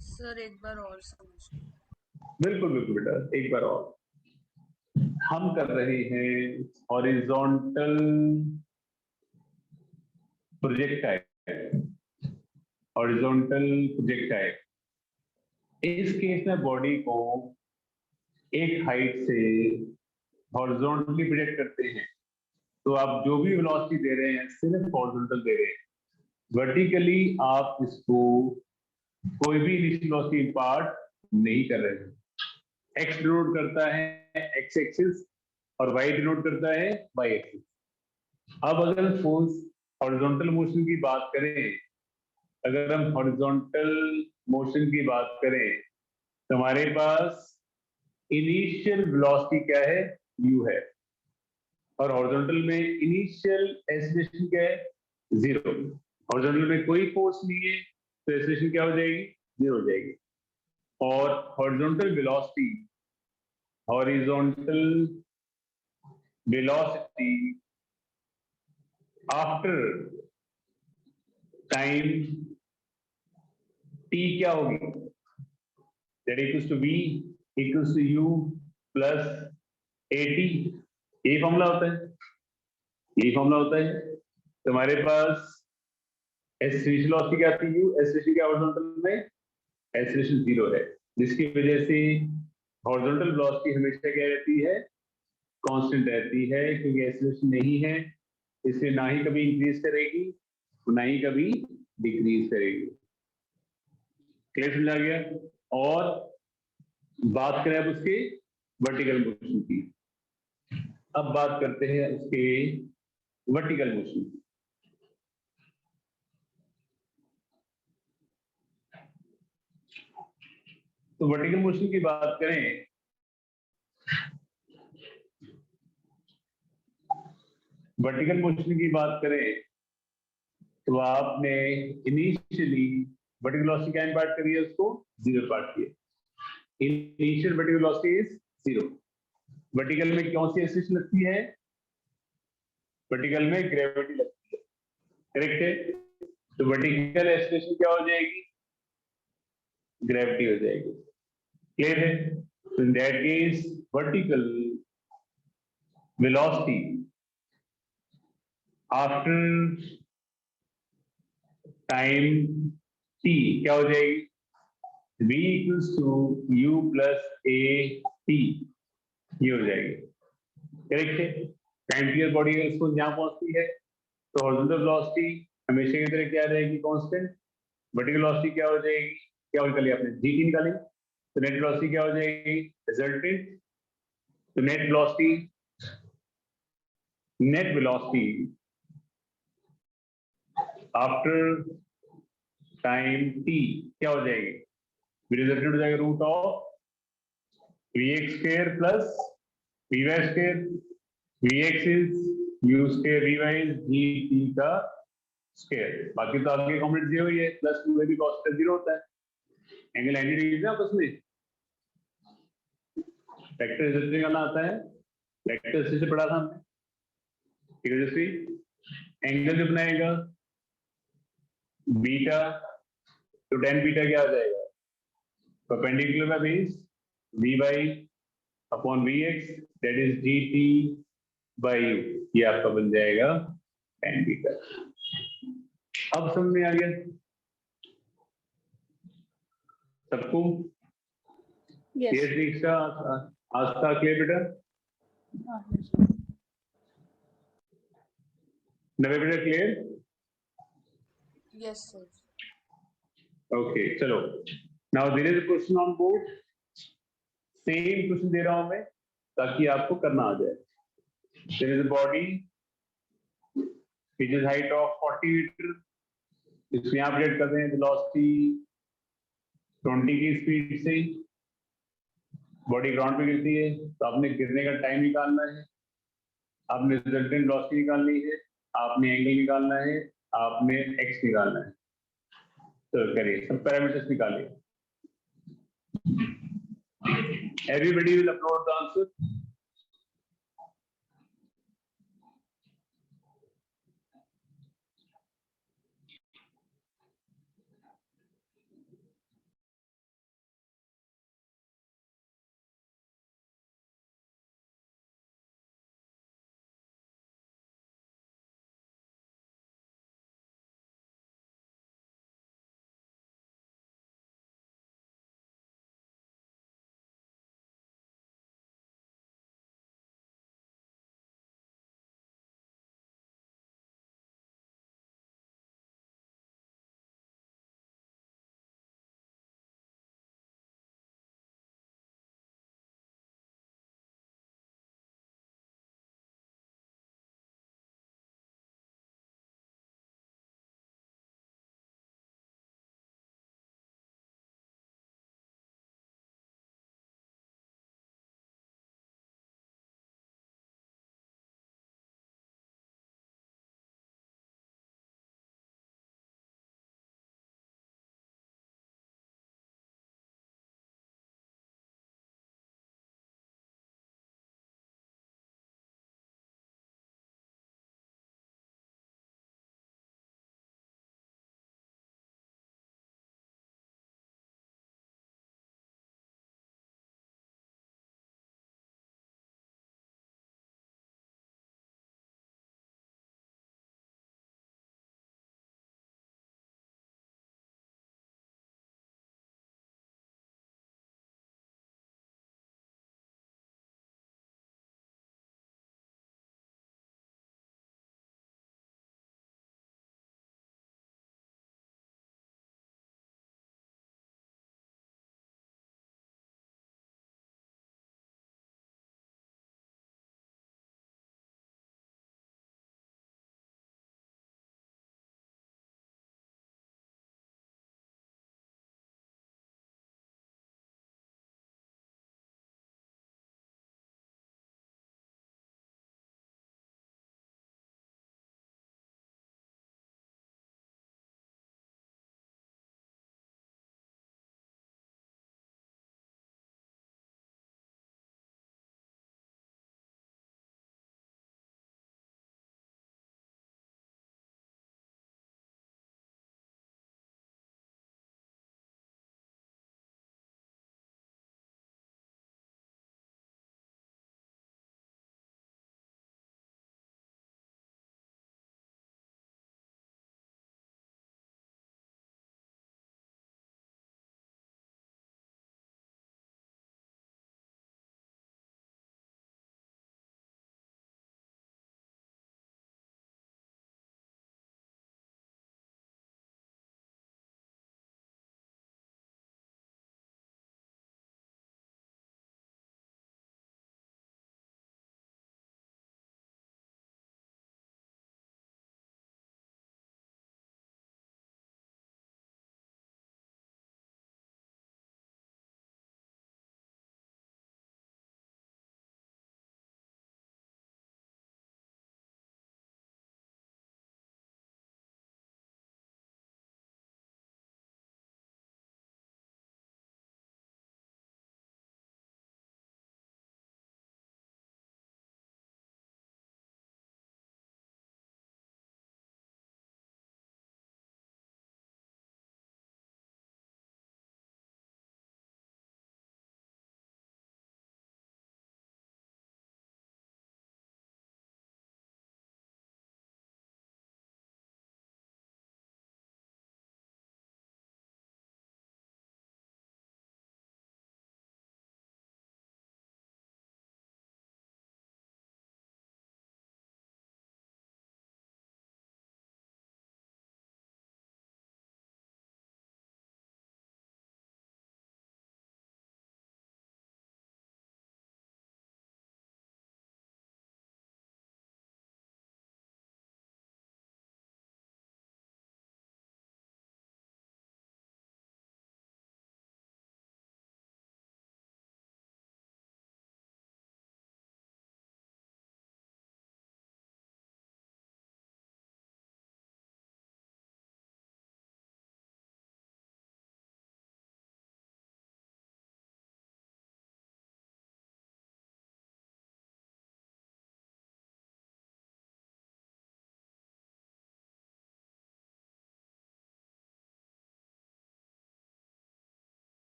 [SPEAKER 4] सर एक बार और समझ।
[SPEAKER 1] बिल्कुल बिल्कुल बेटा, एक बार और। हम कर रहे हैं हॉरिजॉन्टल प्रोजेक्टाइल, हॉरिजॉन्टल प्रोजेक्टाइल। इस केस में बॉडी को एक हाइट से हॉरिजॉन्टली प्रोजेक्ट करते हैं। तो आप जो भी वेलोसिटी दे रहे हैं सिर्फ हॉरिजॉन्टल दे रहे हैं। वर्टिकली आप इसको कोई भी इनिशियल वेलोसिटी इम्पार्ट नहीं कर रहे हैं। एक्स डिनोट करता है एक्स एक्सिस और वाई डिनोट करता है वाई एक्सिस। अब अगर फोर्स हॉरिजॉन्टल मोशन की बात करें, अगर हम हॉरिजॉन्टल मोशन की बात करें तो हमारे पास इनिशियल वेलोसिटी क्या है, u है, और हॉरिजॉन्टल में इनिशियल एक्सीलरेशन क्या है, 0। हॉरिजॉन्टल में कोई फोर्स नहीं है तो एक्सीलरेशन क्या हो जाएगी, 0 हो जाएगी। और horizontal velocity after time t क्या होगी, that equals to v equals to u plus at। यही फॉर्मूला होता है, यही फॉर्मूला होता है। तो हमारे पास एक्सीलरेशन वेलोसिटी क्या आती है, u, एक्सीलरेशन क्या हॉरिजॉन्टल में, एक्सीलरेशन 0 है, जिसकी वजह से हॉरिजॉन्टल वेलोसिटी हमेशा क्या रहती है, कांस्टेंट रहती है, क्योंकि एक्सीलरेशन नहीं है, इसलिए ना ही कभी इंक्रीज करेगी ना ही कभी डिक्रीज करेगी। क्लियर समझा गया। और बात करें अब उसके वर्टिकल मोशन की, अब बात करते हैं उसके वर्टिकल मोशन की। तो वर्टिकल मोशन की बात करें, वर्टिकल मोशन की बात करें तो आपने इनिशियली वर्टिकल वेलोसिटी क्या इम्पार्ट करी है, उसको 0 इम्पार्ट किया। Initial vertical velocity is 0। Vertical में कौन सी एक्सीलरेशन लगती है, वर्टिकल में ग्रेविटी लगती है, करेक्ट है। तो वर्टिकल एक्सीलरेशन क्या हो जाएगी, ग्रेविटी हो जाएगी। क्लियर है। तो in that case vertical velocity after time t क्या हो जाएगी, v equals to u plus a t, ये हो जाएगी। करेक्ट है। टाइम पीरियड बॉडी इसको यहाँ पहुंचती है तो हॉरिजॉन्टल वेलोसिटी हमेशा की तरह क्या रहेगी, कांस्टेंट। वर्टिकल वेलोसिटी क्या हो जाएगी, क्या निकाली आपने, gt निकाली, तो नेट वेलोसिटी क्या हो जाएगी, रिजल्टेंट। तो net velocity after time t क्या हो जाएगी, रिजल्टेंट हो जाएगा root of vx square plus vy square. vx is u square, vy is gt का स्क्वायर। बाकी तो आगे कॉम्पोनेंट 0 ही है, प्लस 2 में भी cos का 0 होता है। एंगल 90 डिग्री है आपस में। वेक्टर हिस्ट्री करना आता है, वेक्टर हिस्ट्री से पढ़ा था हमने, ठीक है। जैसे एंगल जो बनाएगा बीटा, तो tan बीटा क्या आ जाएगा, परपेंडिकुलर का base vy upon vx that is gt by u, ये आपका बन जाएगा tan बीटा। अब समझ में आ गया सबको,
[SPEAKER 4] Yes.
[SPEAKER 1] दीक्षा आस्था क्लियर बेटा, नवे बेटा क्लियर।
[SPEAKER 4] Yes, sir.
[SPEAKER 1] ओके चलो, now there is a question on board, same question दे रहा हूं मैं ताकि आपको करना आ जाए। There is a body which is height of 40 metre, इसको यहाँ अपडेट करते हैं, वेलोसिटी 20 की स्पीड से बॉडी ग्राउंड पे गिरती है, तो आपने गिरने का टाइम निकालना है, आपने रिजल्टेंट वेलोसिटी निकालनी है, आपने एंगल निकालना है, आपने एक्स निकालना है। तो करिए, सब पैरामीटर्स निकालिए। Everybody will upload the answer.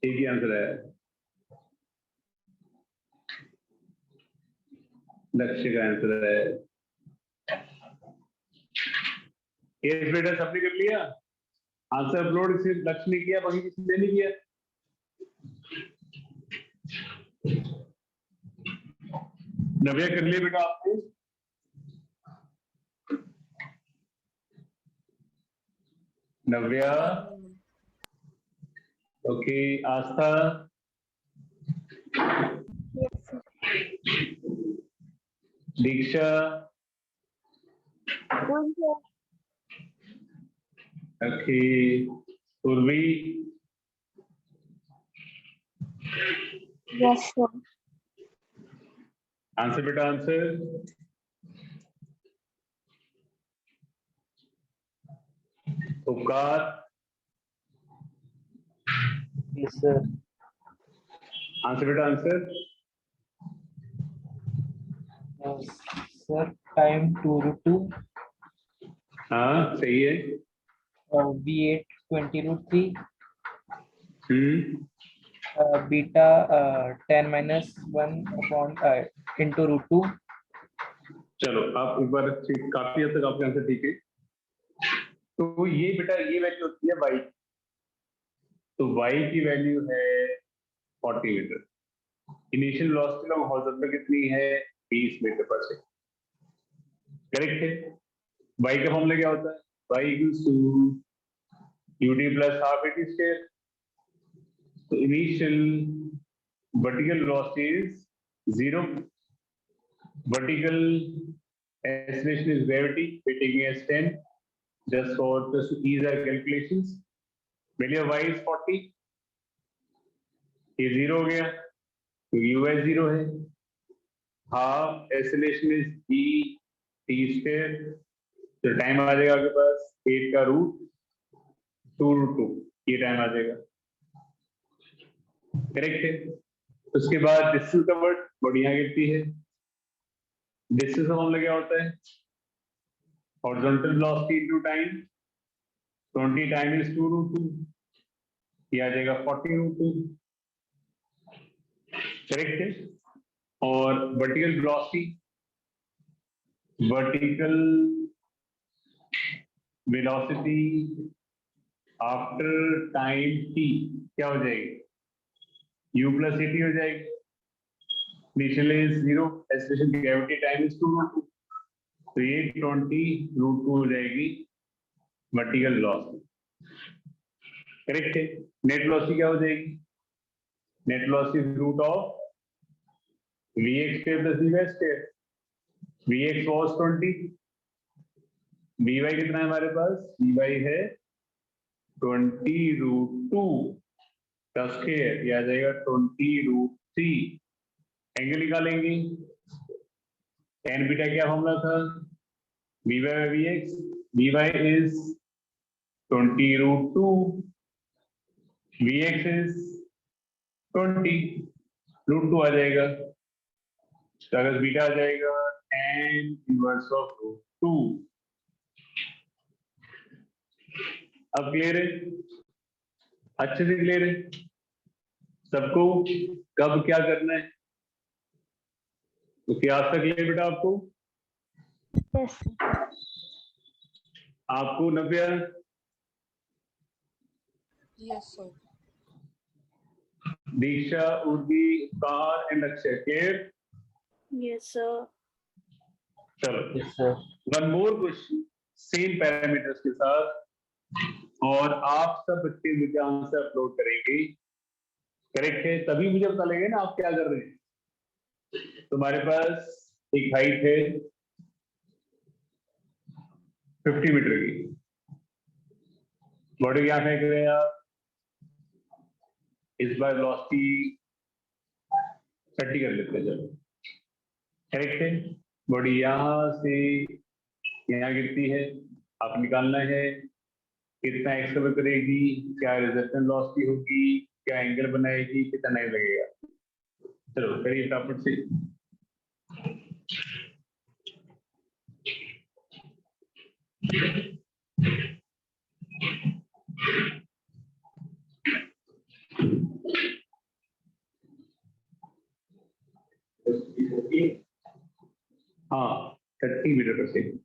[SPEAKER 1] एक ही आंसर है। लक्ष्य का आंसर है। यस बेटा, सबने कर लिया आंसर अपलोड। सिर्फ लक्ष्य ने किया, बाकी किसी ने नहीं किया। नव्या कर लिया बेटा आपने? नव्या, ओके। आस्था,
[SPEAKER 2] Yes, sir.
[SPEAKER 1] दीक्षा,
[SPEAKER 2] Done, sir.
[SPEAKER 1] Okay. Urvi,
[SPEAKER 2] Yes, sir.
[SPEAKER 1] Answer बेटा, आंसर। उपकार,
[SPEAKER 3] Yes, sir.
[SPEAKER 1] आंसर बेटा, आंसर।
[SPEAKER 3] Sir, time 2 √2.
[SPEAKER 1] हाँ सही है।
[SPEAKER 3] V8 20 √3. Beta 10 - 1 upon into √2.
[SPEAKER 1] चलो आप एक बार काफी हद तक आपके आंसर ठीक है। तो ये बेटा ये वैल्यू होती है y। तो y की वैल्यू है 40 metre. Initial velocity long horizontal कितनी है? 20 मीटर पर सेकंड। करेक्ट है। y का फॉर्मूला क्या होता है? y equals to ut plus half at square. तो initial vertical velocity is 0। vertical acceleration is gravity. We're taking as 10 just to ease our calculations. Value of y is 40. ये 0 हो गया क्योंकि u है 0 है। Half acceleration is e t square. तो time आ जाएगा आपके पास 8 का रूट 2 √2। ये टाइम आ जाएगा। करेक्ट है। उसके बाद डिस्टेंस कवर्ड बॉडी यहाँ गिरती है। डिस्टेंस का फॉर्मूला क्या होता है? Horizontal velocity into time. 20 time is 2 √2। ये आ जाएगा 40 √2। करेक्ट है। और vertical velocity, vertical velocity after time t क्या हो जाएगी? u प्लस at हो जाएगी। Initial is 0, acceleration gravity time is 2 √2। तो ये 20 √2 हो जाएगी वर्टिकल वेलोसिटी। करेक्ट है। नेट वेलोसिटी क्या हो जाएगी? Net velocity root of vx square plus vy square. vx was 20, vy कितना है हमारे पास? vy है 20 √2 का स्क्वायर। ये आ जाएगा 20 √3। एंगल निकालेंगे। tan बीटा क्या फॉर्मूला था? vy by vx। vy is 20 √2, vx is 20 √2 आ जाएगा। तो अगर बीटा आ जाएगा tan इनवर्स ऑफ √2। अब क्लियर है? अच्छे से क्लियर है सबको? कब क्या करना है? तो क्या आज तक क्लियर बेटा आपको?
[SPEAKER 2] Yes, sir.
[SPEAKER 1] आपको नव्या,
[SPEAKER 4] Yes, sir.
[SPEAKER 1] Diksha, Urvi, car and Akshay clear?
[SPEAKER 4] Yes, sir.
[SPEAKER 1] चलो
[SPEAKER 3] Yes, sir.
[SPEAKER 1] One more question same parameters के साथ और आप सब बच्चे मुझे आंसर अपलोड करेंगे। करेक्ट है। तभी मुझे पता लगेगा ना आप क्या कर रहे हैं। तुम्हारे पास एक हाइट है 50 मीटर की। बॉडी क्या फेंक रहे हैं आप? इस बार वेलोसिटी 30 कर लेते हैं। चलो करेक्ट है। बॉडी यहां से यहाँ गिरती है। आप निकालना है कितना एक्स कवर करेगी, क्या रिजल्टेंट वेलोसिटी होगी, क्या एंगल बनाएगी, कितना टाइम लगेगा। चलो करिए फटाफट से। हाँ 30 मीटर पर second.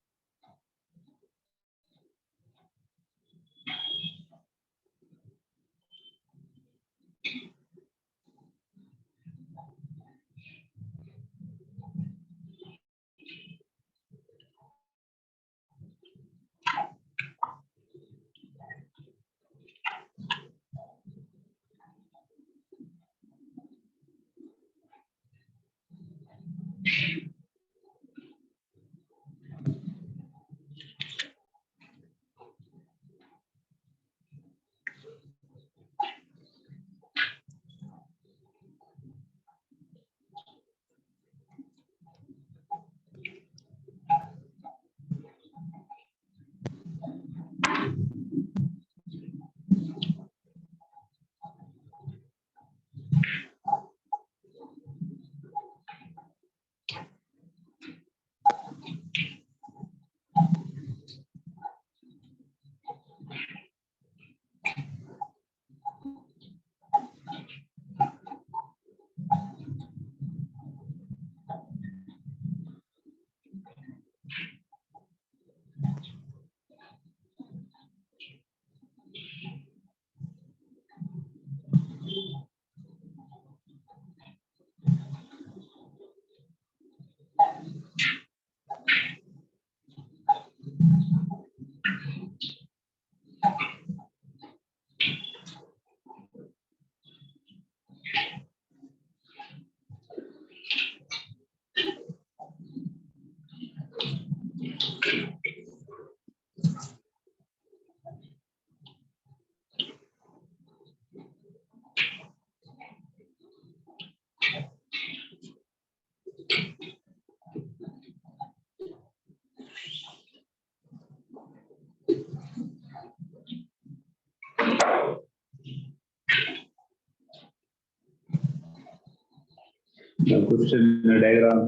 [SPEAKER 1] Question diagram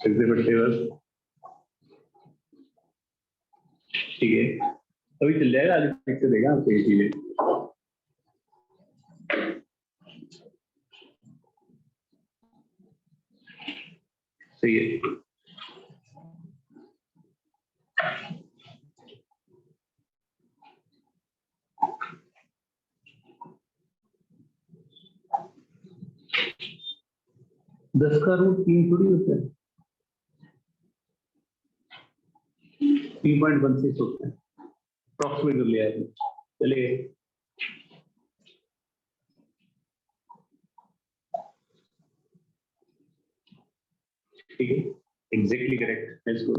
[SPEAKER 1] exhibit table, ठीक है अभी चल जाएगा, आगे देख के देगा आपको ये चीजें। सही है। दस का रूट 3 थोड़ी होता है, 3.16 होता है, अप्रॉक्सीमेट कर लिया है। चलिए ठीक है, एग्जैक्टली करेक्ट, लेट्स गो।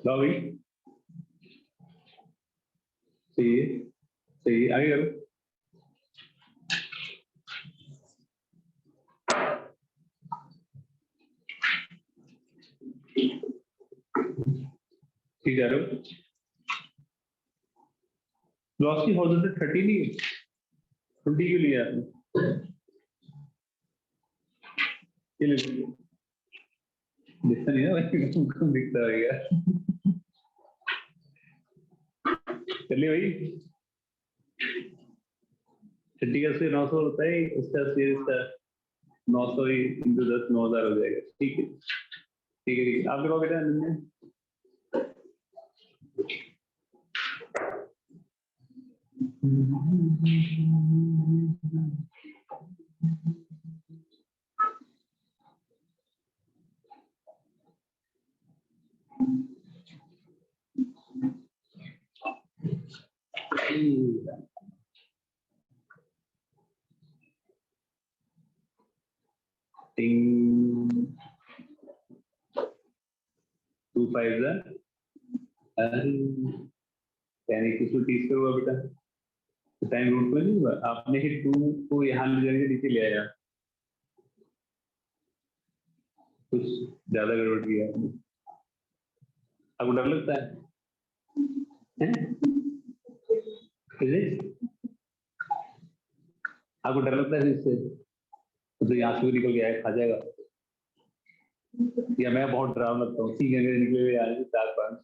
[SPEAKER 1] भाई सही है, सही है, आगे करो। ठीक है, वेलोसिटी हॉरिजॉन्टल से 30 नहीं है, 20 क्यों लिया आपने? ये दिखता नहीं है भाई, तुमको दिखता रहेगा। चलिए भाई, 30 का से 900 होता है, उसका से 900 ही इंटू 10 9000 हो जाएगा। ठीक है ठीक है ठीक है, आप करो बेटा। टू फाइव यानी कुछ तो 30 हुआ बेटा, टाइम रूट में नहीं हुआ, आपने ही 2 को यहाँ ले जाने के नीचे ले आया, कुछ ज्यादा गड़बड़ किया आपने। आपको डर लगता है? आपको डर लगता है इससे? तो यहाँ से निकल गया है, खा जाएगा। या मैं बहुत डराव लगता हूँ, ठीक है निकले हुए आज 4-5,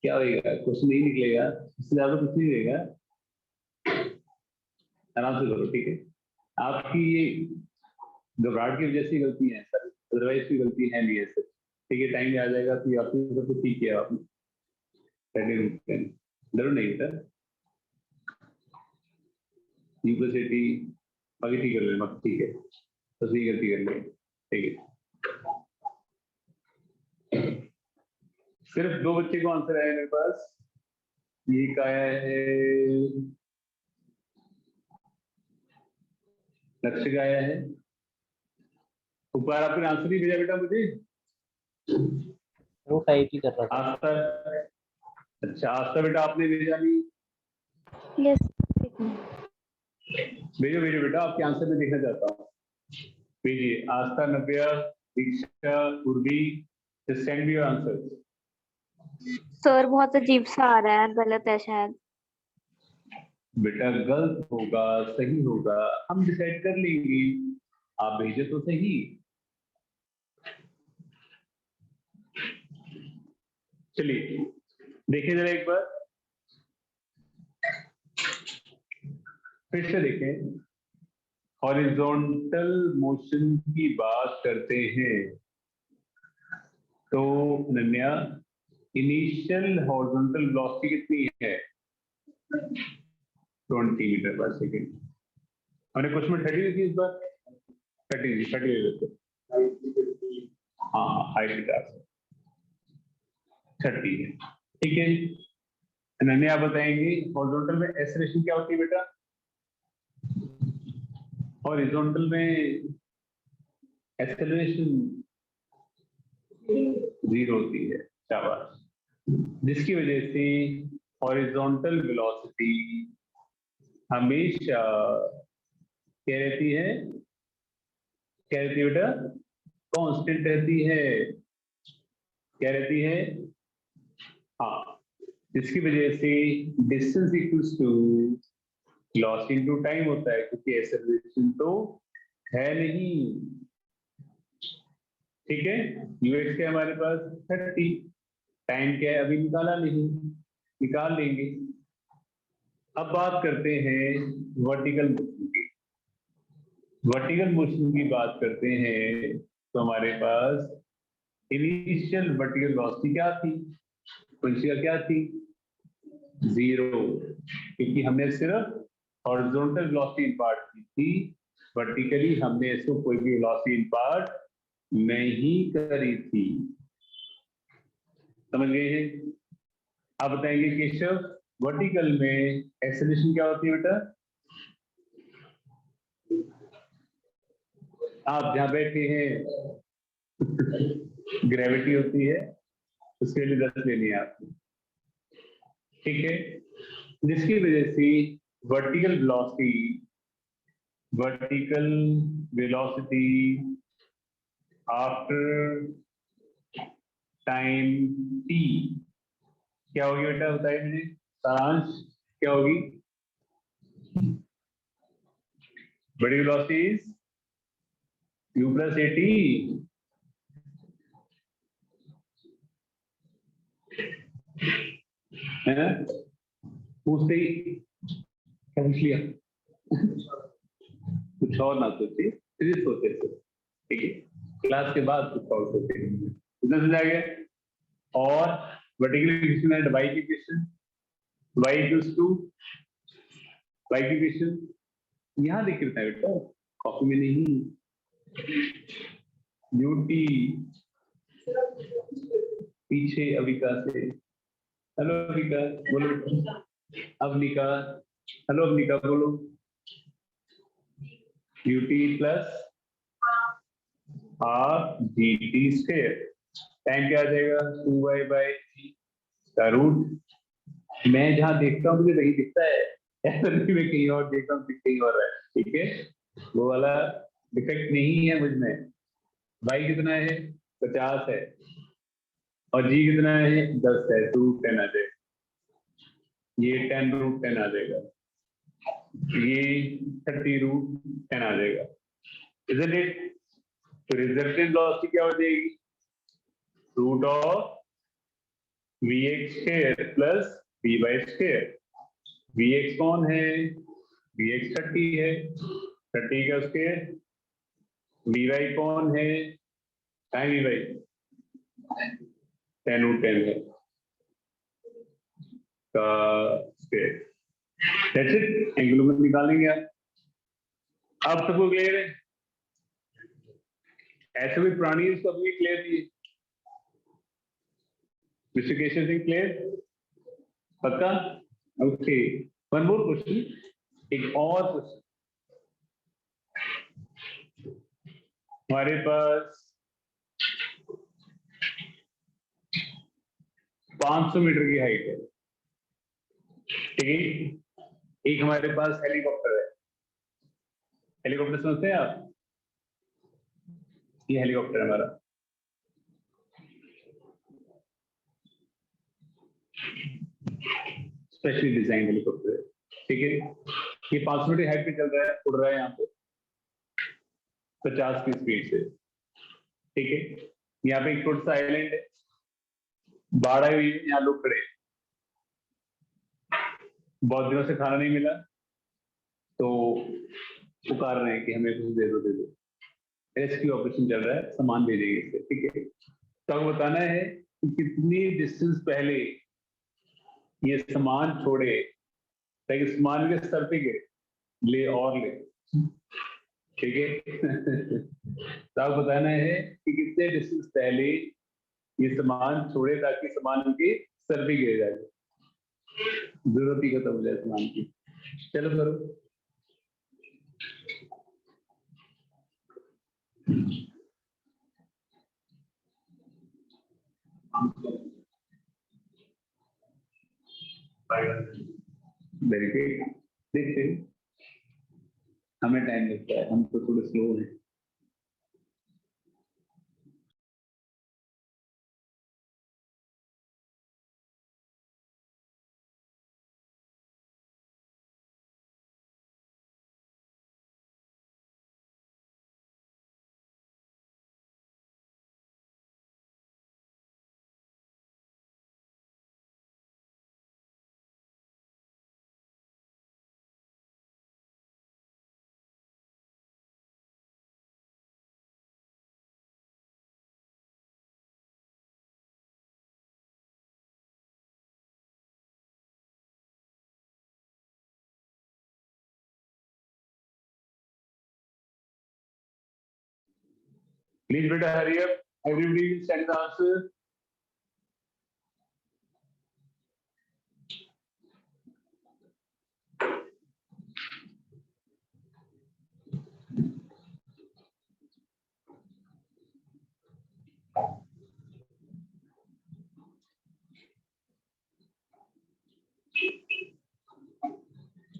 [SPEAKER 1] क्या होगा, कुछ नहीं निकलेगा, इससे ज्यादा कुछ नहीं रहेगा। आराम से करो, ठीक है। आपकी ये घबराहट की वजह से गलती है सर, अदरवाइज कोई गलती है नहीं है सर। ठीक है, टाइम आ जाएगा तो आपने सब कुछ ठीक किया आपने। डरो नहीं सर, यूनिवर्सिटी बाकी ठीक कर लेना, ठीक है, बस ये गलती कर ले, ठीक है। सिर्फ 2 बच्चे को आंसर आया मेरे पास, ये का है, लक्ष्य का आया है। ऊपर आपने आंसर ही भेजा बेटा मुझे,
[SPEAKER 3] वो टाइप ही कर रहा था।
[SPEAKER 1] आस्था, अच्छा आस्था बेटा आपने भेजा नहीं,
[SPEAKER 2] Yes.
[SPEAKER 1] भेजो भेजो बेटा, आपके आंसर में देखना चाहता हूँ, भेजिए। Aastha, Navya, Diksha, Urvi, send me your answer.
[SPEAKER 2] Sir बहुत अजीब सा आ रहा है, गलत है शायद।
[SPEAKER 1] बेटा गलत होगा सही होगा हम डिसाइड कर लेंगे, आप भेजे तो सही। चलिए देखिए जरा एक बार, फिर से देखें। हॉरिजॉन्टल मोशन की बात करते हैं तो नन्या, इनिशियल हॉरिजॉन्टल वेलोसिटी कितनी है? 20 मीटर पर सेकेंड। मैंने क्वेश्चन में 30 थी इस बार, 30 हाँ हाइट 30 है, ठीक है। नन्या आप बताएंगे हॉरिजॉन्टल में एक्सेलरेशन क्या होती है बेटा? हॉरिजॉन्टल में एक्सेलरेशन 0 होती है, शाबाश। जिसकी वजह से हॉरिजॉन्टल वेलोसिटी हमेशा क्या रहती है? क्या रहती है बेटा? कांस्टेंट रहती है। क्या रहती है? हाँ, जिसकी वजह से distance equals to velocity into time होता है, क्योंकि एक्सेलरेशन तो है नहीं, ठीक है। यूएक्स क्या है हमारे पास? 30, टाइम क्या है अभी निकाला नहीं, निकाल लेंगे। अब बात करते हैं वर्टिकल मोशन की। वर्टिकल मोशन की बात करते हैं तो हमारे पास इनिशियल वर्टिकल वेलोसिटी क्या थी? पोटेंशियल क्या थी? 0, क्योंकि हमने सिर्फ हॉरिजॉन्टल वेलोसिटी इम्पार्ट की थी, वर्टिकली हमने इसको कोई भी वेलोसिटी इम्पार्ट नहीं करी थी। समझ गए हैं? आप बताएंगे केशव वर्टिकल में एक्सेलरेशन क्या होती है बेटा? आप जहां बैठे हैं ग्रेविटी होती है, उसके लिए 10 लेनी है आपको, ठीक है। जिसकी वजह से vertical velocity after time t क्या होगी बेटा? बताइए मुझे सारांश, क्या होगी? Vertical velocity is u plus at। है पूछते ही क्या पूछ लिया? कुछ और ना सोचे, फिर सोचे, ठीक है। क्लास के बाद कुछ और सोचे, इतना समझ आ गया। और वर्टिकल इक्वेशन एंड y की equation, y equals to y की इक्वेशन यहाँ देख लेता है बेटा, कॉपी में नहीं। ut पीछे अविका से, हेलो अविका बोलो, अवनिका, हेलो अवनिका बोलो, ut plus half gt square, time क्या आ जाएगा? 2y/g का रूट। मैं जहां देखता हूँ मुझे वही दिखता है, ऐसा नहीं मैं कहीं और देखता हूँ कहीं और है, ठीक है। वो वाला डिफेक्ट नहीं है मुझ में। y कितना है? 50 है, और g कितना है? 10 है, तो रूट 10 आ जाएगा, ये 10 रूट 10 आ जाएगा, ये 30 रूट 10 आ जाएगा, इजंट इट? तो रिजल्टेंट वेलोसिटी क्या हो जाएगी? Root of vx square plus vy square. vx कौन है? vx 30 है, 30 का स्क्वायर। vy कौन है? टाइम ही भाई 10 रूट 10 है का स्क्वायर। दैट्स इट, एंगुलर निकालेंगे आप। अब सबको क्लियर है? ऐसे भी पुरानी है उसको अभी क्लियर नहीं है। Mister Keshav Singh clear? पक्का? ओके, वन मोर क्वेश्चन, एक और क्वेश्चन। हमारे पास 500 मीटर की हाइट है, ठीक है? एक हमारे पास हेलीकॉप्टर है। हेलीकॉप्टर समझते हैं आप? ये हेलीकॉप्टर है हमारा। स्पेशली डिजाइन हेलीकॉप्टर है, ठीक है? ये 500 मीटर हाइट पे चल रहा है, उड़ रहा है यहाँ पे 50 की स्पीड से, ठीक है? यहाँ पे एक छोटा सा आइलैंड है, बाढ़ आई हुई है, यहाँ लोग खड़े हैं। बहुत दिनों से खाना नहीं मिला तो पुकार रहे हैं कि हमें कुछ दे दो दे दो। रेस्क्यू ऑपरेशन चल रहा है, सामान भेजेंगे इससे, ठीक है? तो आपको बताना है कि कितनी डिस्टेंस पहले ये सामान छोड़े ताकि सामान के सर पे गिरे, ले और ले, ठीक है? तो आपको बताना है कि कितने डिस्टेंस पहले ये सामान छोड़े ताकि सामान उनके सर पे गिर जाए, जरूरत ही खत्म हो जाए सामान की। चलो करो। वेरी गुड, देखते हैं। हमें टाइम लगता है, हम तो थोड़े स्लो हैं। प्लीज बेटा hurry up, everybody will send the answer.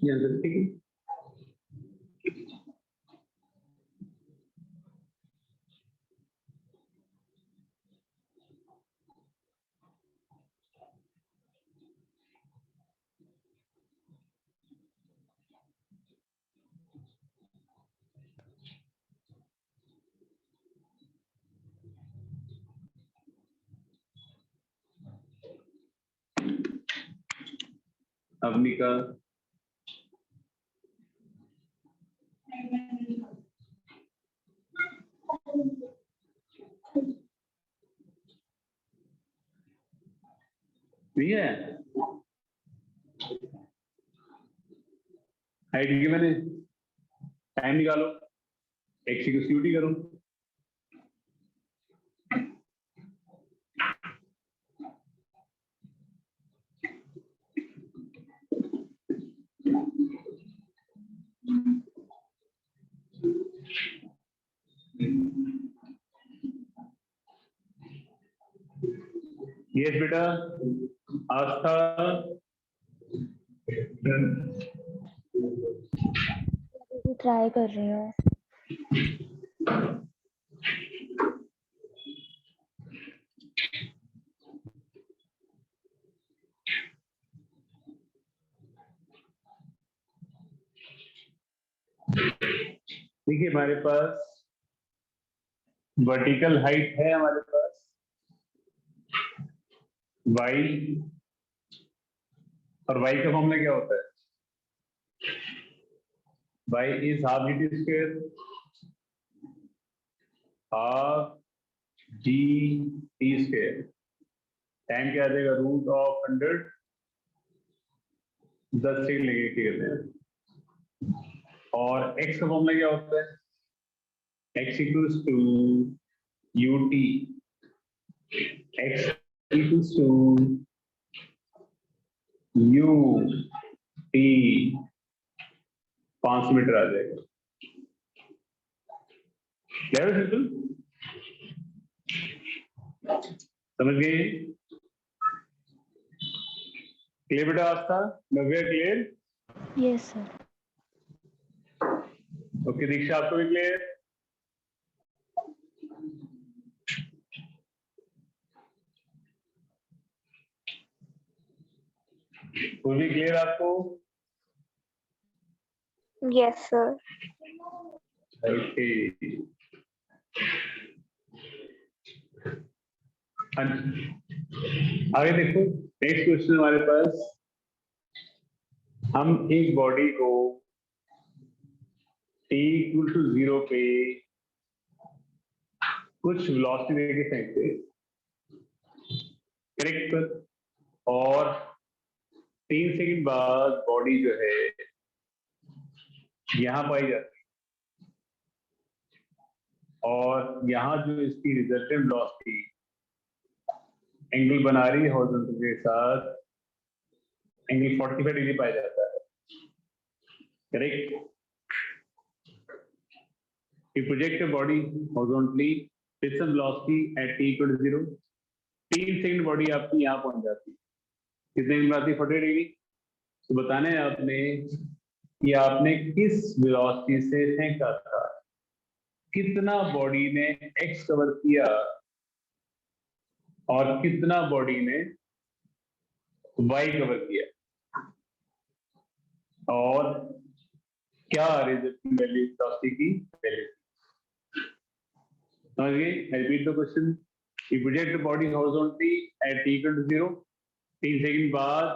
[SPEAKER 1] ये आंसर ठीक है? अवनिका, नहीं है हाइट की? मैंने टाइम निकालो, एक्सिक्यूटिव करो। यस बेटा, आस्था
[SPEAKER 2] ट्राई कर रही हूँ।
[SPEAKER 1] देखिए हमारे पास वर्टिकल हाइट है, हमारे पास y, और y का फॉर्मूला क्या होता है? y is half dt square, half g t square. Time क्या आ जाएगा, रूट ऑफ 100, 10 सेकंड लगेगा करने में। और x का फॉर्मूला क्या होता है, x equals to u t, x equals to u t, 500 metre आ जाएगा। क्लियर है, सिंपल, समझ गए? क्लियर बेटा आपका, Navya clear?
[SPEAKER 2] Yes, sir.
[SPEAKER 1] Okay Diksha, आपको भी क्लियर? वो भी क्लियर आपको?
[SPEAKER 4] Yes, sir.
[SPEAKER 1] ओके, आगे देखो, नेक्स्ट क्वेश्चन हमारे पास, हम एक बॉडी को t इक्वल टू 0 पे कुछ वेलोसिटी देके फेंकते, करेक्ट? और 3 सेकंड बाद बॉडी जो है यहां पाई जाती है, और यहां जो इसकी रिजल्टेंट वेलोसिटी एंगल बना रही है हॉरिजॉन्टल के साथ, एंगल 45 डिग्री पाया जाता है, correct? You project a body horizontally with some velocity at t equal to 0, 3 second body आपकी यहाँ पहुंच जाती है, कितने में आती है, 40 डिग्री। तो बताना है आपने कि आपने किस वेलोसिटी से फेंका था, कितना बॉडी ने x कवर किया और कितना बॉडी ने y कवर किया, और क्या रिजल्टिंग वैल्यू वेलोसिटी की वैल्यू। समझ गए? I repeat the question. You project the body horizontally at t equal to 0, 3 second बाद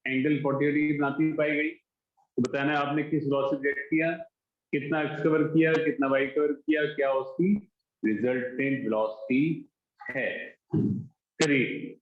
[SPEAKER 1] एंगल 40 डिग्री बनाती पाई गई। तो बताना है आपने किस वेलोसिटी प्रोजेक्ट किया, कितना x कवर किया, कितना y कवर किया, क्या उसकी रिजल्टेंट वेलोसिटी है। करिए।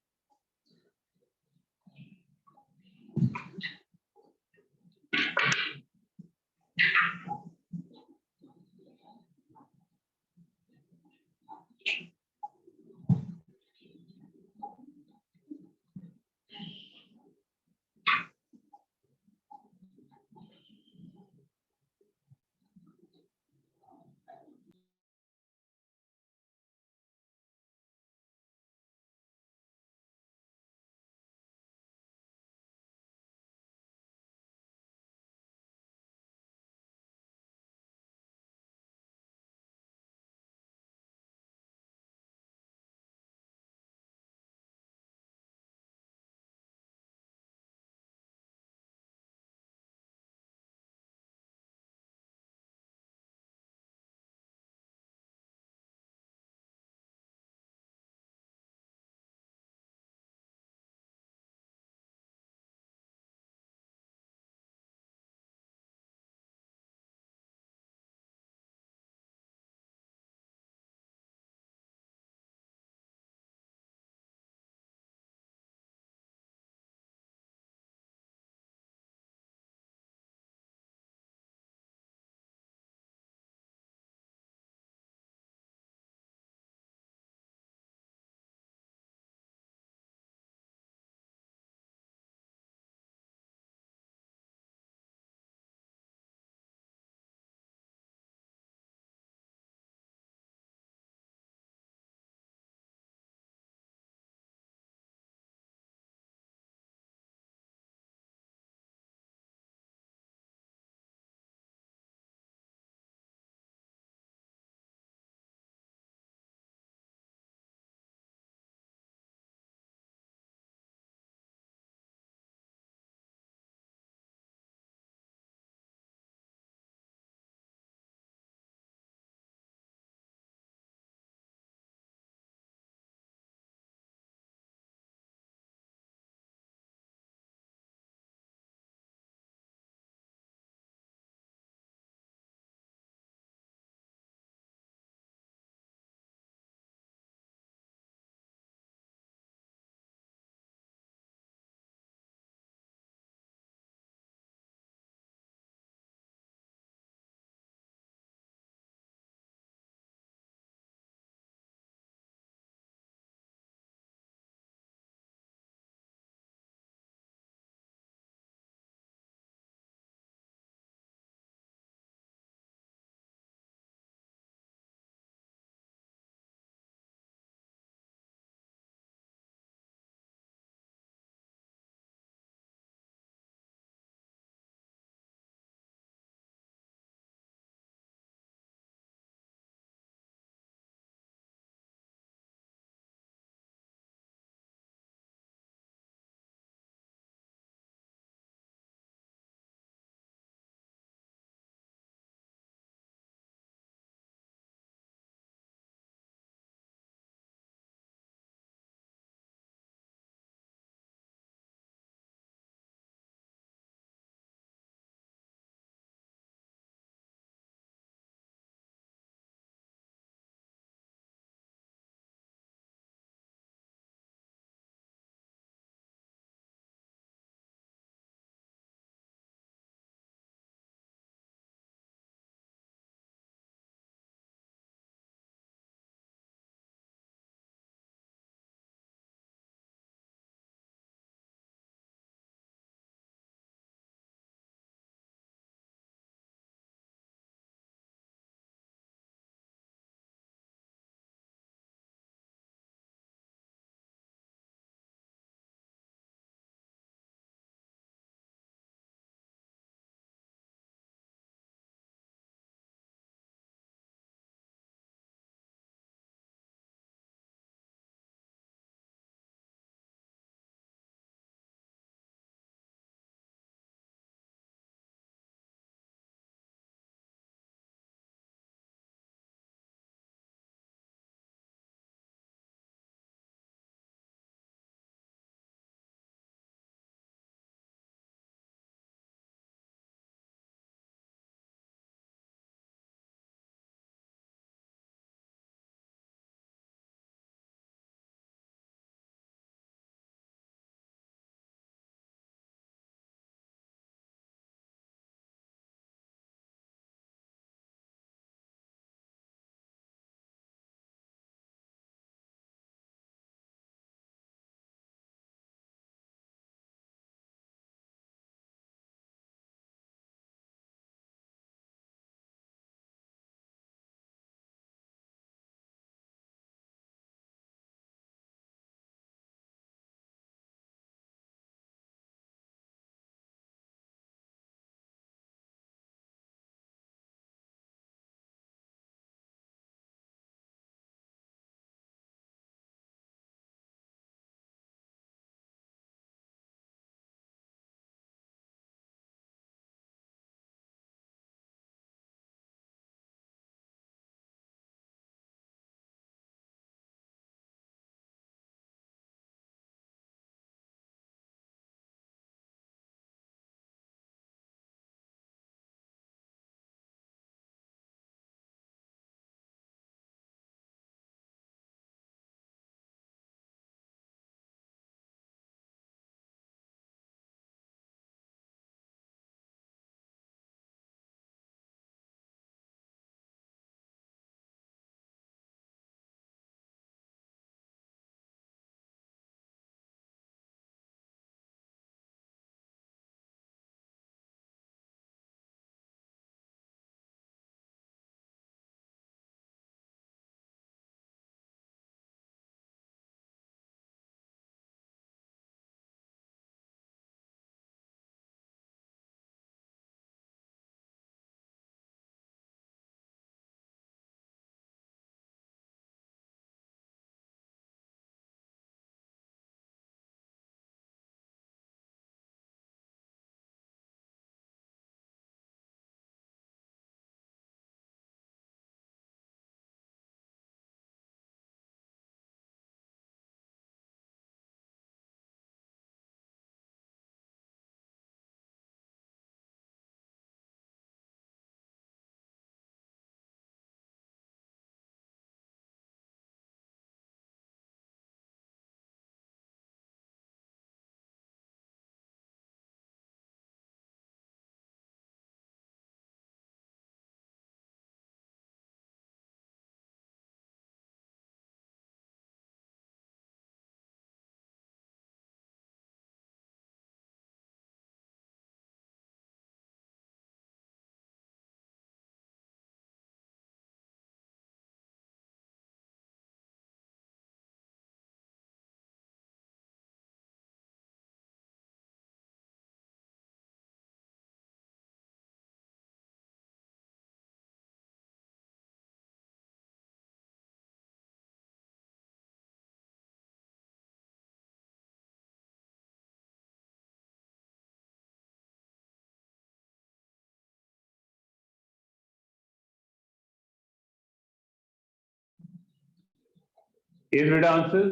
[SPEAKER 1] Is बेटा आंसर?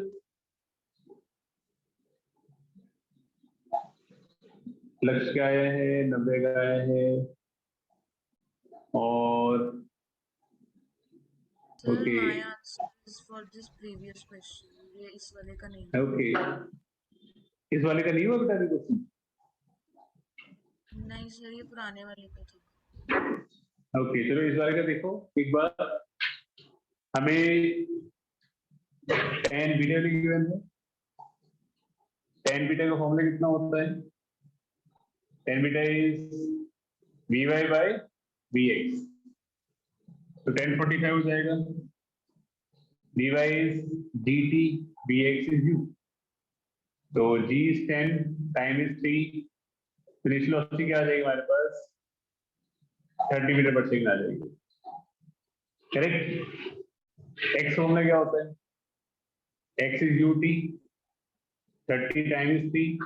[SPEAKER 1] लक्ष्य का आया है, 90 का आया है, और
[SPEAKER 4] Sir,
[SPEAKER 1] Okay.
[SPEAKER 4] my answer is for this previous question. ये इस वाले का नहीं है।
[SPEAKER 1] ओके, इस वाले का नहीं हुआ बेटा अभी क्वेश्चन?
[SPEAKER 4] नहीं सर, ये पुराने वाले का था।
[SPEAKER 1] ओके, चलो इस वाले का देखो एक बार। हमें tan बीटा गिवन है। tan बीटा का फॉर्मूला कितना होता है? tan beta is vy by vx, तो tan 45 हो जाएगा। dy is dt, vx is u, तो g is 10, टाइम इज 3, तो इनिशियल वेलोसिटी क्या आ जाएगी हमारे पास? 30 मीटर पर सेकंड आ जाएगी। करेक्ट। x फॉर्मूला क्या होता है? x is ut, 30 time is 3,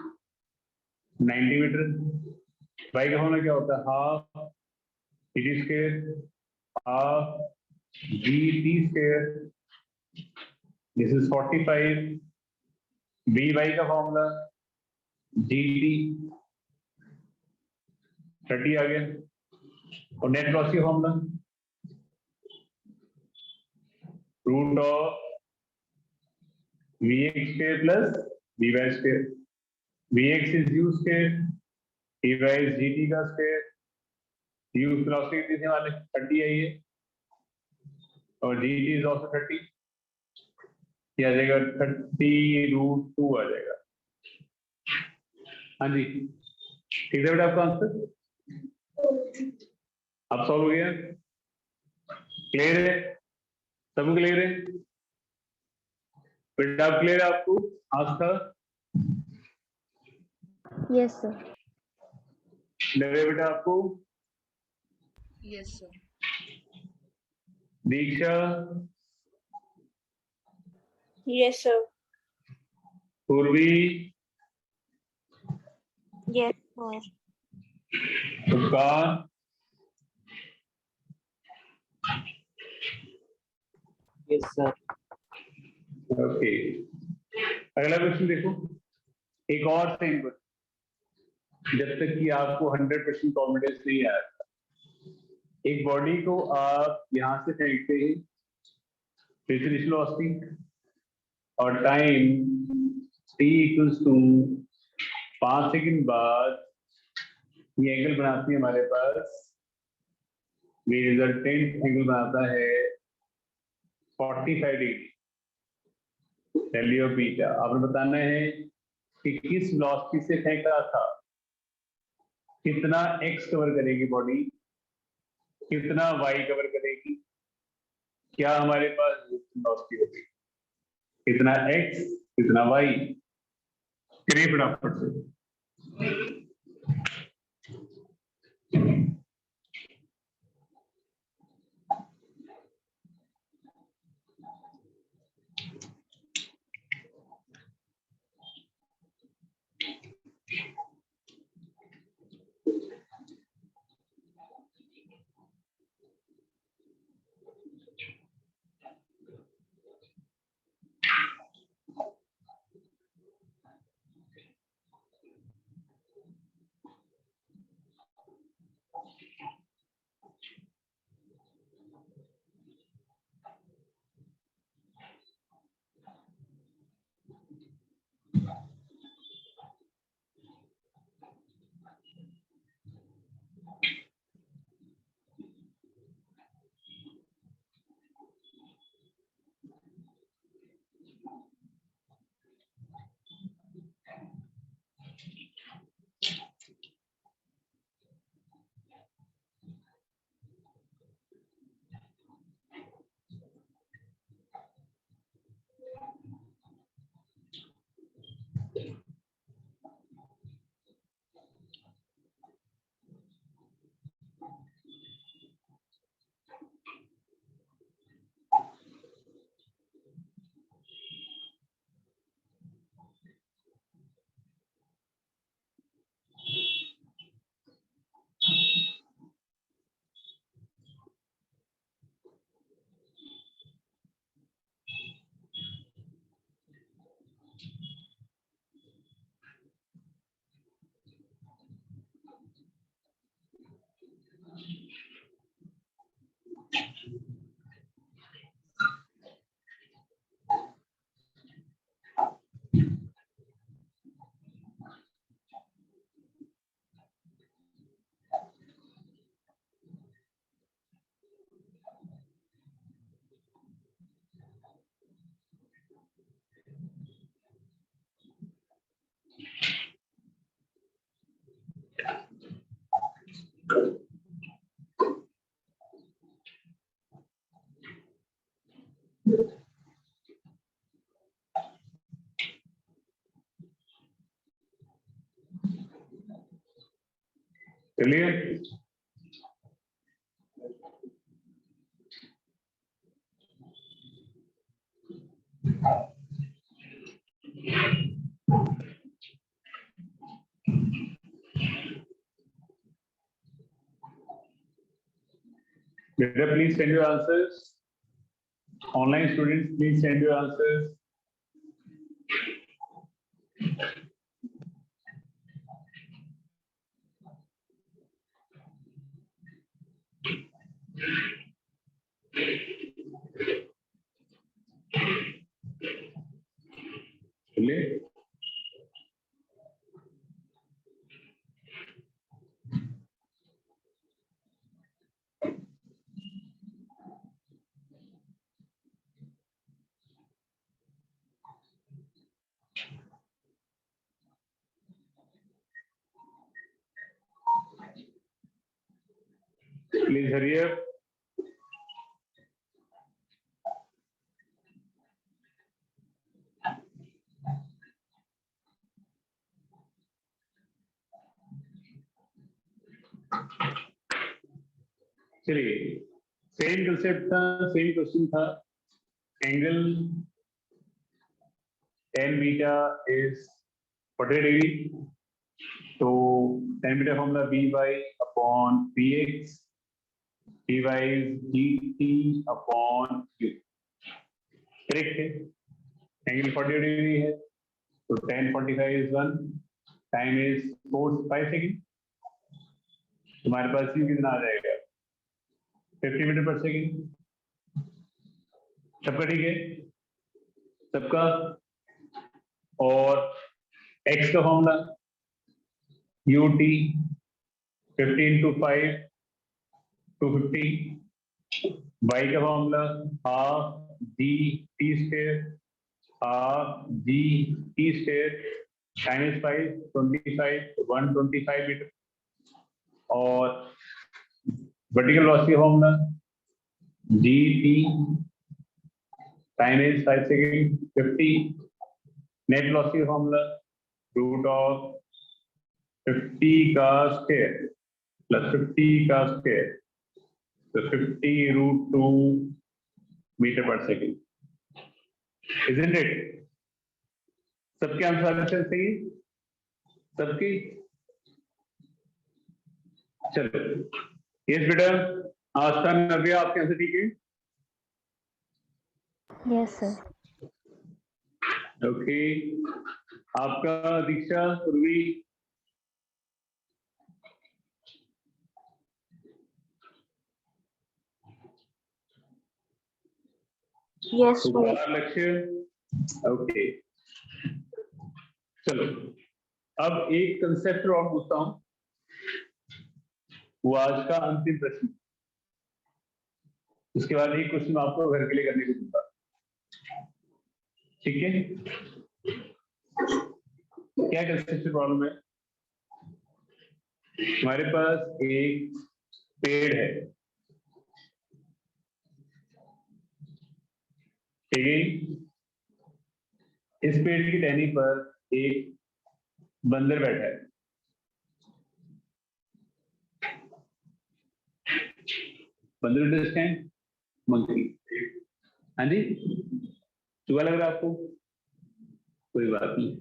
[SPEAKER 1] 90 metre. y का फॉर्मूला क्या होता है? Half t square, half gt square, this is 45। vy का फॉर्मूला gt, 30 आ गया, और नेट लॉस की formula root of vx square plus vy square. vx is u square, vy is gt का स्क्वायर, u वेलोसिटी कितनी थी वाले? 30 है ये, और gt इज आल्सो 30, क्या आ जाएगा? 30√2 आ जाएगा। हाँ जी, ठीक है बेटा आपका आंसर। अब सॉल्व हो गया? क्लियर है? सबको क्लियर है बेटा? आप क्लियर है आपको आस्था?
[SPEAKER 2] Yes, sir.
[SPEAKER 1] नवे बेटा आपको?
[SPEAKER 4] Yes sir.
[SPEAKER 1] दीक्षा?
[SPEAKER 4] Yes sir.
[SPEAKER 1] पूर्वी?
[SPEAKER 4] Yes sir.
[SPEAKER 1] उपकार?
[SPEAKER 3] Yes, sir.
[SPEAKER 1] ओके, अगला क्वेश्चन देखो, एक और सेम क्वेश्चन। जब तक कि आपको 100% कॉन्फिडेंस नहीं आया, एक बॉडी को आप यहां से फेंकते हैं, इनिशियल वेलोसिटी और time t equals to 5 second बाद ये एंगल बनाती है हमारे पास, ये रिजल्टेंट एंगल बनाता है 45 डिग्री। वैल्यू ऑफ बीटा आपने बताना है कि किस वेलोसिटी से फेंका था, कितना x कवर करेगी बॉडी, कितना y कवर करेगी, क्या हमारे पास वेलोसिटी होगी, कितना x कितना y। करिए फटाफट से। चलिए बेटा please send your answers. Online students, please send your answers. चलिए please hurry up. चलिए सेम कंसेप्ट था, सेम क्वेश्चन था. Angle tan beta is 40 degree. तो tan beta formula by upon px, py is dt upon q. Correct है. Angle 40 degree है तो tan 45 is 1, time is 5 second. तुम्हारे पास q कितना आ जाएगा? 50 मीटर पर सेकेंड. सबका ठीक है? सबका. और x का फॉर्मूला ut 50 into 5 250. y का formula half g t square, half g t square times 5 25 125 metre. और vertical velocity formula gt time is 5 second 50. Net velocity formula root of 50 का स्क्वायर प्लस 50 का स्क्वायर, तो 50 root 2 metre पर second. Isn't it? सबके answer सही? सबकी? चलो yes बेटा. आस्था नव्या आपके आंसर ठीक है?
[SPEAKER 2] Yes sir.
[SPEAKER 1] ओके. आपका दीक्षा पूर्वी?
[SPEAKER 2] Yes sir.
[SPEAKER 1] लक्ष्य? ओके. चलो अब एक कंसेप्ट और पूछता हूं. वो आज का अंतिम प्रश्न. उसके बाद एक क्वेश्चन आपको घर के लिए करने को दूंगा. ठीक है? क्या कंसेप्ट प्रॉब्लम है? हमारे पास एक पेड़ है. ठीक है? इस पेड़ की टहनी पर एक बंदर बैठा है. बंदर अंडरस्टैंड? मंकी. हाँ जी. चूहा लग रहा है आपको? कोई बात नहीं,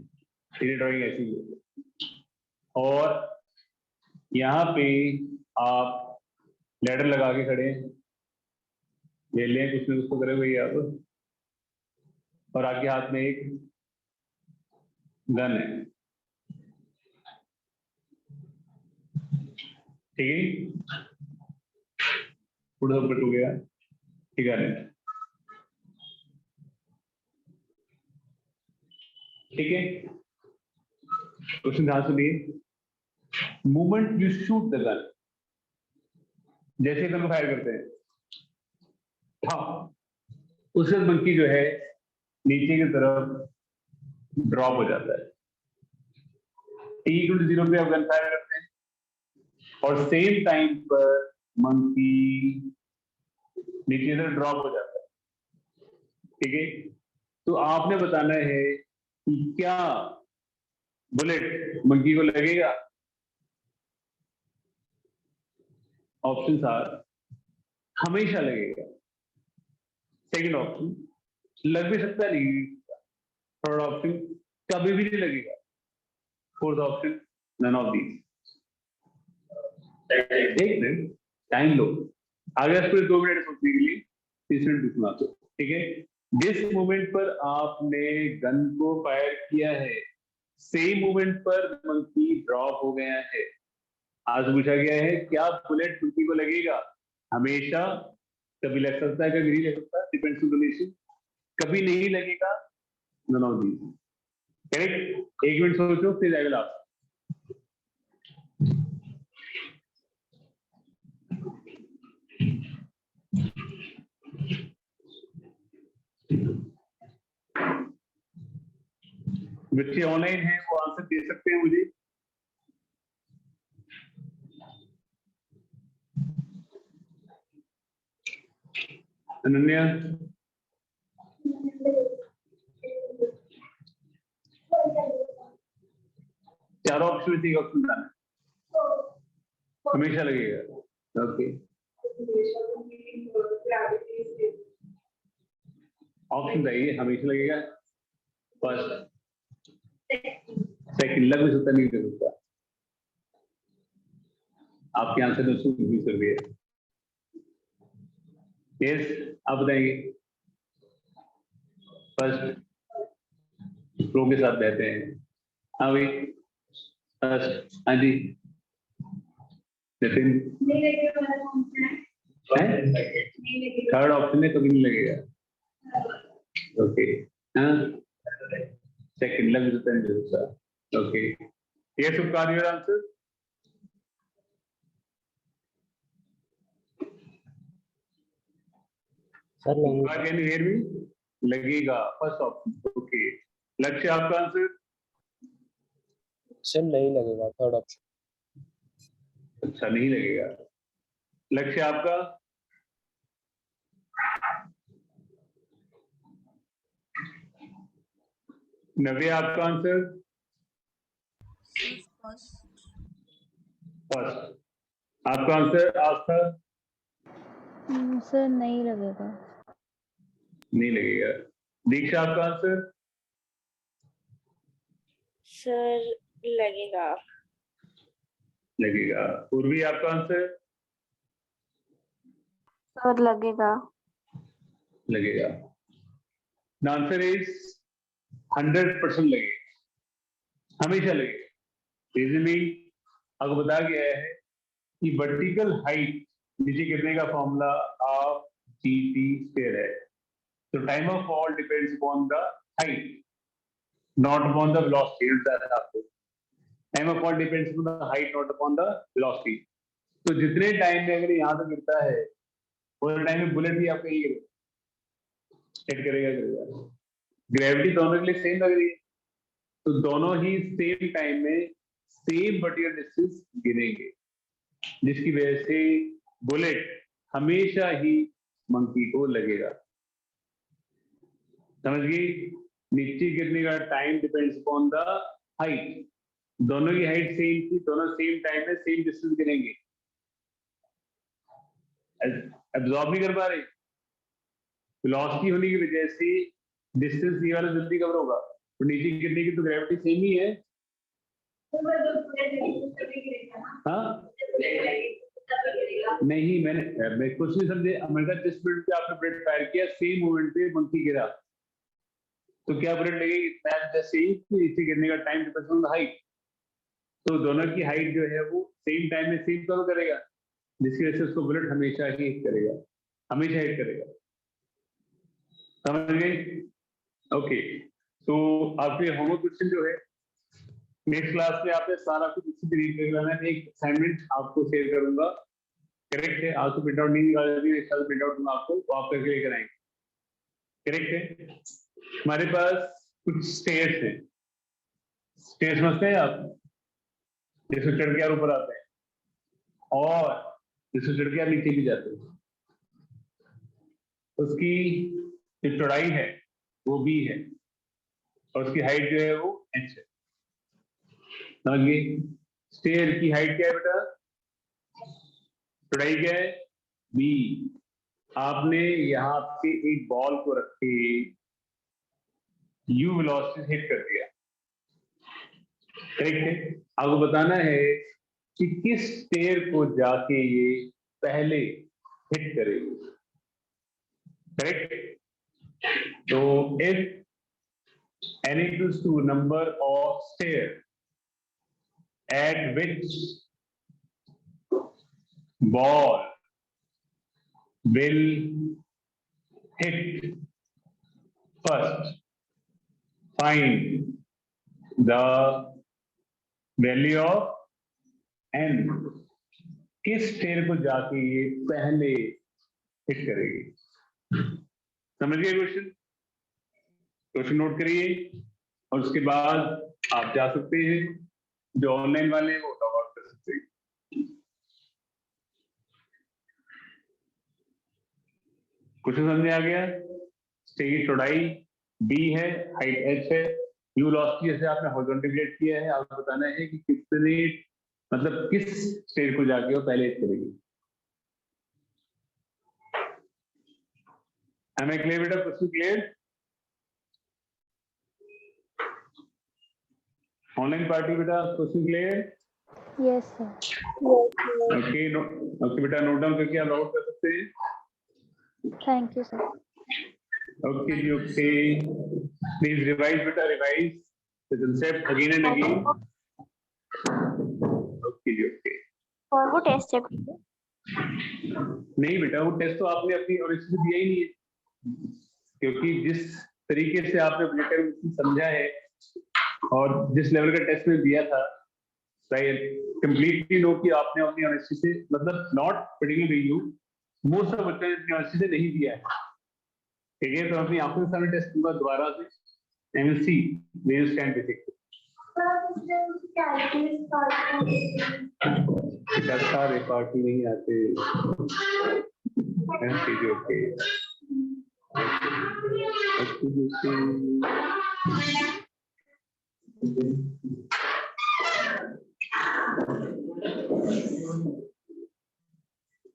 [SPEAKER 1] तेरी ड्राइंग ऐसी है. और यहाँ पे आप लैडर लगा के खड़े हैं. ले लें कुछ ना कुछ तो करे हुए आप. और आपके हाथ में एक गन है. ठीक है? ऊपर टूट गया. ठीक है? ठीक है? क्वेश्चन ध्यान सुनिए. Movement you shoot the gun. जैसे गन फायर करते हैं, हाँ, उससे मंकी जो है नीचे की तरफ ड्रॉप हो जाता है. t=0 पे आप गन फायर करते हैं और सेम टाइम पर मंकी नीचे की तरफ ड्रॉप हो जाता है. ठीक है? तो आपने बताना है कि क्या बुलेट मंकी को लगेगा? ऑप्शंस आर हमेशा लगेगा, सेकंड ऑप्शन लग भी सकता नहीं, थर्ड ऑप्शन कभी भी नहीं लगेगा, fourth option none of these. एक मिनट टाइम लो, आगे पूरे 2 मिनट सोचने के लिए, 30 मिनट रुकना तो ठीक है। जिस मोमेंट पर आपने गन को फायर किया है सेम मोमेंट पर मंकी ड्रॉप हो गया है। आज पूछा गया है क्या बुलेट मंकी को लगेगा? हमेशा, कभी लग सकता है कभी नहीं लग सकता, डिपेंड्स ऑन कंडीशन, कभी नहीं लगेगा, none of these. Correct, 1 minute सोचो फिर आई विल आस्क। बच्चे ऑनलाइन हैं वो आंसर दे सकते हैं मुझे? अनन्या, चारों ऑप्शन में से एक ऑप्शन डालना, हमेशा लगेगा। ओके, ऑप्शन चाहिए, हमेशा लगेगा, फर्स्ट, सेकंड लग भी सकता नहीं लग सकता। आपके आंसर ने उसको कंफ्यूज कर दिया। यस, आप बताएंगे। फर्स्ट प्रो के साथ रहते हैं। हाँ भाई, फर्स्ट, हाँ जी नितिन, थर्ड ऑप्शन में कभी नहीं लगेगा। ओके, हाँ सेकंड लग सकता नहीं लग सकता। ओके, ये सब कार्य आंसर।
[SPEAKER 3] सर नहीं
[SPEAKER 1] कैन यू हियर मी? लगेगा, फर्स्ट ऑप्शन। ओके, लक्ष्य आपका आंसर?
[SPEAKER 3] सर नहीं लगेगा, थर्ड ऑप्शन।
[SPEAKER 1] अच्छा, नहीं लगेगा। लक्ष्य आपका? नव्या आपका आंसर?
[SPEAKER 4] Sir, first.
[SPEAKER 1] फर्स्ट। आपका आंसर आस्था?
[SPEAKER 2] सर नहीं लगेगा।
[SPEAKER 1] नहीं लगेगा। दीक्षा आपका आंसर?
[SPEAKER 5] सर लगेगा।
[SPEAKER 1] लगेगा। पूर्वी आपका आंसर?
[SPEAKER 2] सर लगेगा।
[SPEAKER 1] लगेगा। द आंसर इज 100% लगेगा, हमेशा लगेगा। रीजनिंग आपको बताया गया है कि वर्टिकल हाइट नीचे गिरने का फॉर्मूला ऑफ GT स्क्वायर है। तो time of fall depends upon the height, not upon the velocity. आपको time of fall depends upon the height, not upon the velocity. तो जितने टाइम में अगर यहां तक गिरता है उस टाइम में बुलेट भी आपको यही गिरेगा, हिट करेगा। ग्रेविटी दोनों के लिए सेम लग रही है, तो दोनों ही सेम टाइम में सेम वर्टिकल डिस्टेंस गिरेंगे, जिसकी वजह से बुलेट हमेशा ही मंकी को लगेगा। समझ गई? नीचे गिरने का time depends upon the height, दोनों की हाइट सेम थी, दोनों सेम टाइम में सेम डिस्टेंस गिरेंगे। एब्जॉर्ब नहीं कर पा रहे, वेलोसिटी होने की वजह से डिस्टेंस ये वाला जल्दी कवर होगा, तो नीचे गिरने की तो ग्रेविटी सेम ही है। हाँ नहीं, मैं कुछ नहीं समझे। अमेरिका जिस मिनट पे आपने बुलेट फायर किया सेम मोमेंट पे मंकी गिरा, तो क्या बुलेट लगेगी? नीचे गिरने का time depends on the height, तो दोनों की हाइट जो है वो सेम टाइम में सेम कवर करेगा, जिसकी वजह से उसको बुलेट हमेशा ही हिट करेगा, हमेशा हिट करेगा। समझ गए? ओके, तो आपके होमवर्क क्वेश्चन जो है नेक्स्ट क्लास में आपने सारा कुछ इसी तरीके से करना है। एक असाइनमेंट आपको शेयर करूंगा, करेक्ट है? आपको प्रिंट आउट नहीं निकाल दी, एक साथ प्रिंट आउट दूंगा आपको, तो आप करके लेकर आएंगे, करेक्ट है? हमारे पास कुछ स्टेयर्स हैं, स्टेयर्स समझते हैं आप, जिसको चढ़ के आप ऊपर आते हैं और जिसको चढ़ के आप नीचे भी जाते हैं, उसकी जो चौड़ाई है वो B है और उसकी हाइट जो है वो H है। समझ गए? स्टेयर की हाइट क्या है बेटा? चौड़ाई क्या है? बी। आपने यहाँ पे एक बॉल को रख के यू वेलोसिटी से हिट कर दिया, करेक्ट है? आपको बताना है कि किस स्टेयर को जाके ये पहले हिट करेगी, करेक्ट? तो if n equals to number of stair at which ball will hit first, find the value of n. किस स्टेयर को जाके ये पहले हिट करेगी? समझ गए क्वेश्चन? क्वेश्चन नोट करिए और उसके बाद आप जा सकते हैं, जो ऑनलाइन वाले हैं वो लॉग आउट कर सकते हैं। क्वेश्चन समझ में आ गया? स्टेयर की चौड़ाई b है, हाइट h है, यू वेलोसिटी जैसे आपने हॉरिजॉन्टल डिवाइड किया है, आपको बताना है कि कितने, मतलब किस स्टेयर को जाके वो पहले हिट करेगी। Am I clear बेटा? Question clear? ऑनलाइन पार्टी बेटा, question clear?
[SPEAKER 2] Yes, sir.
[SPEAKER 1] Okay बेटा, नोट डाउन करके आप आउट कर सकते हैं।
[SPEAKER 2] Thank you, sir.
[SPEAKER 1] ओके जी, ओके। प्लीज रिवाइज बेटा, revise the concept again and again. Okay जी, ओके।
[SPEAKER 2] और वो टेस्ट है।
[SPEAKER 1] नहीं बेटा, वो टेस्ट तो आपने अपनी ऑनर्स से दिया ही नहीं है, क्योंकि जिस तरीके से आपने लेकर समझा है और जिस लेवल का टेस्ट में दिया था, कंप्लीटली नो कि आपने अपनी ऑनेस्टी से, मतलब not particularly you, most of बच्चों ने अपनी ऑनेस्टी से नहीं दिया है, ठीक है? तो अपनी आंखों के सामने टेस्ट दूंगा दोबारा से, and will see where you stand basically. सारे पार्टी नहीं आते, ओके ओके।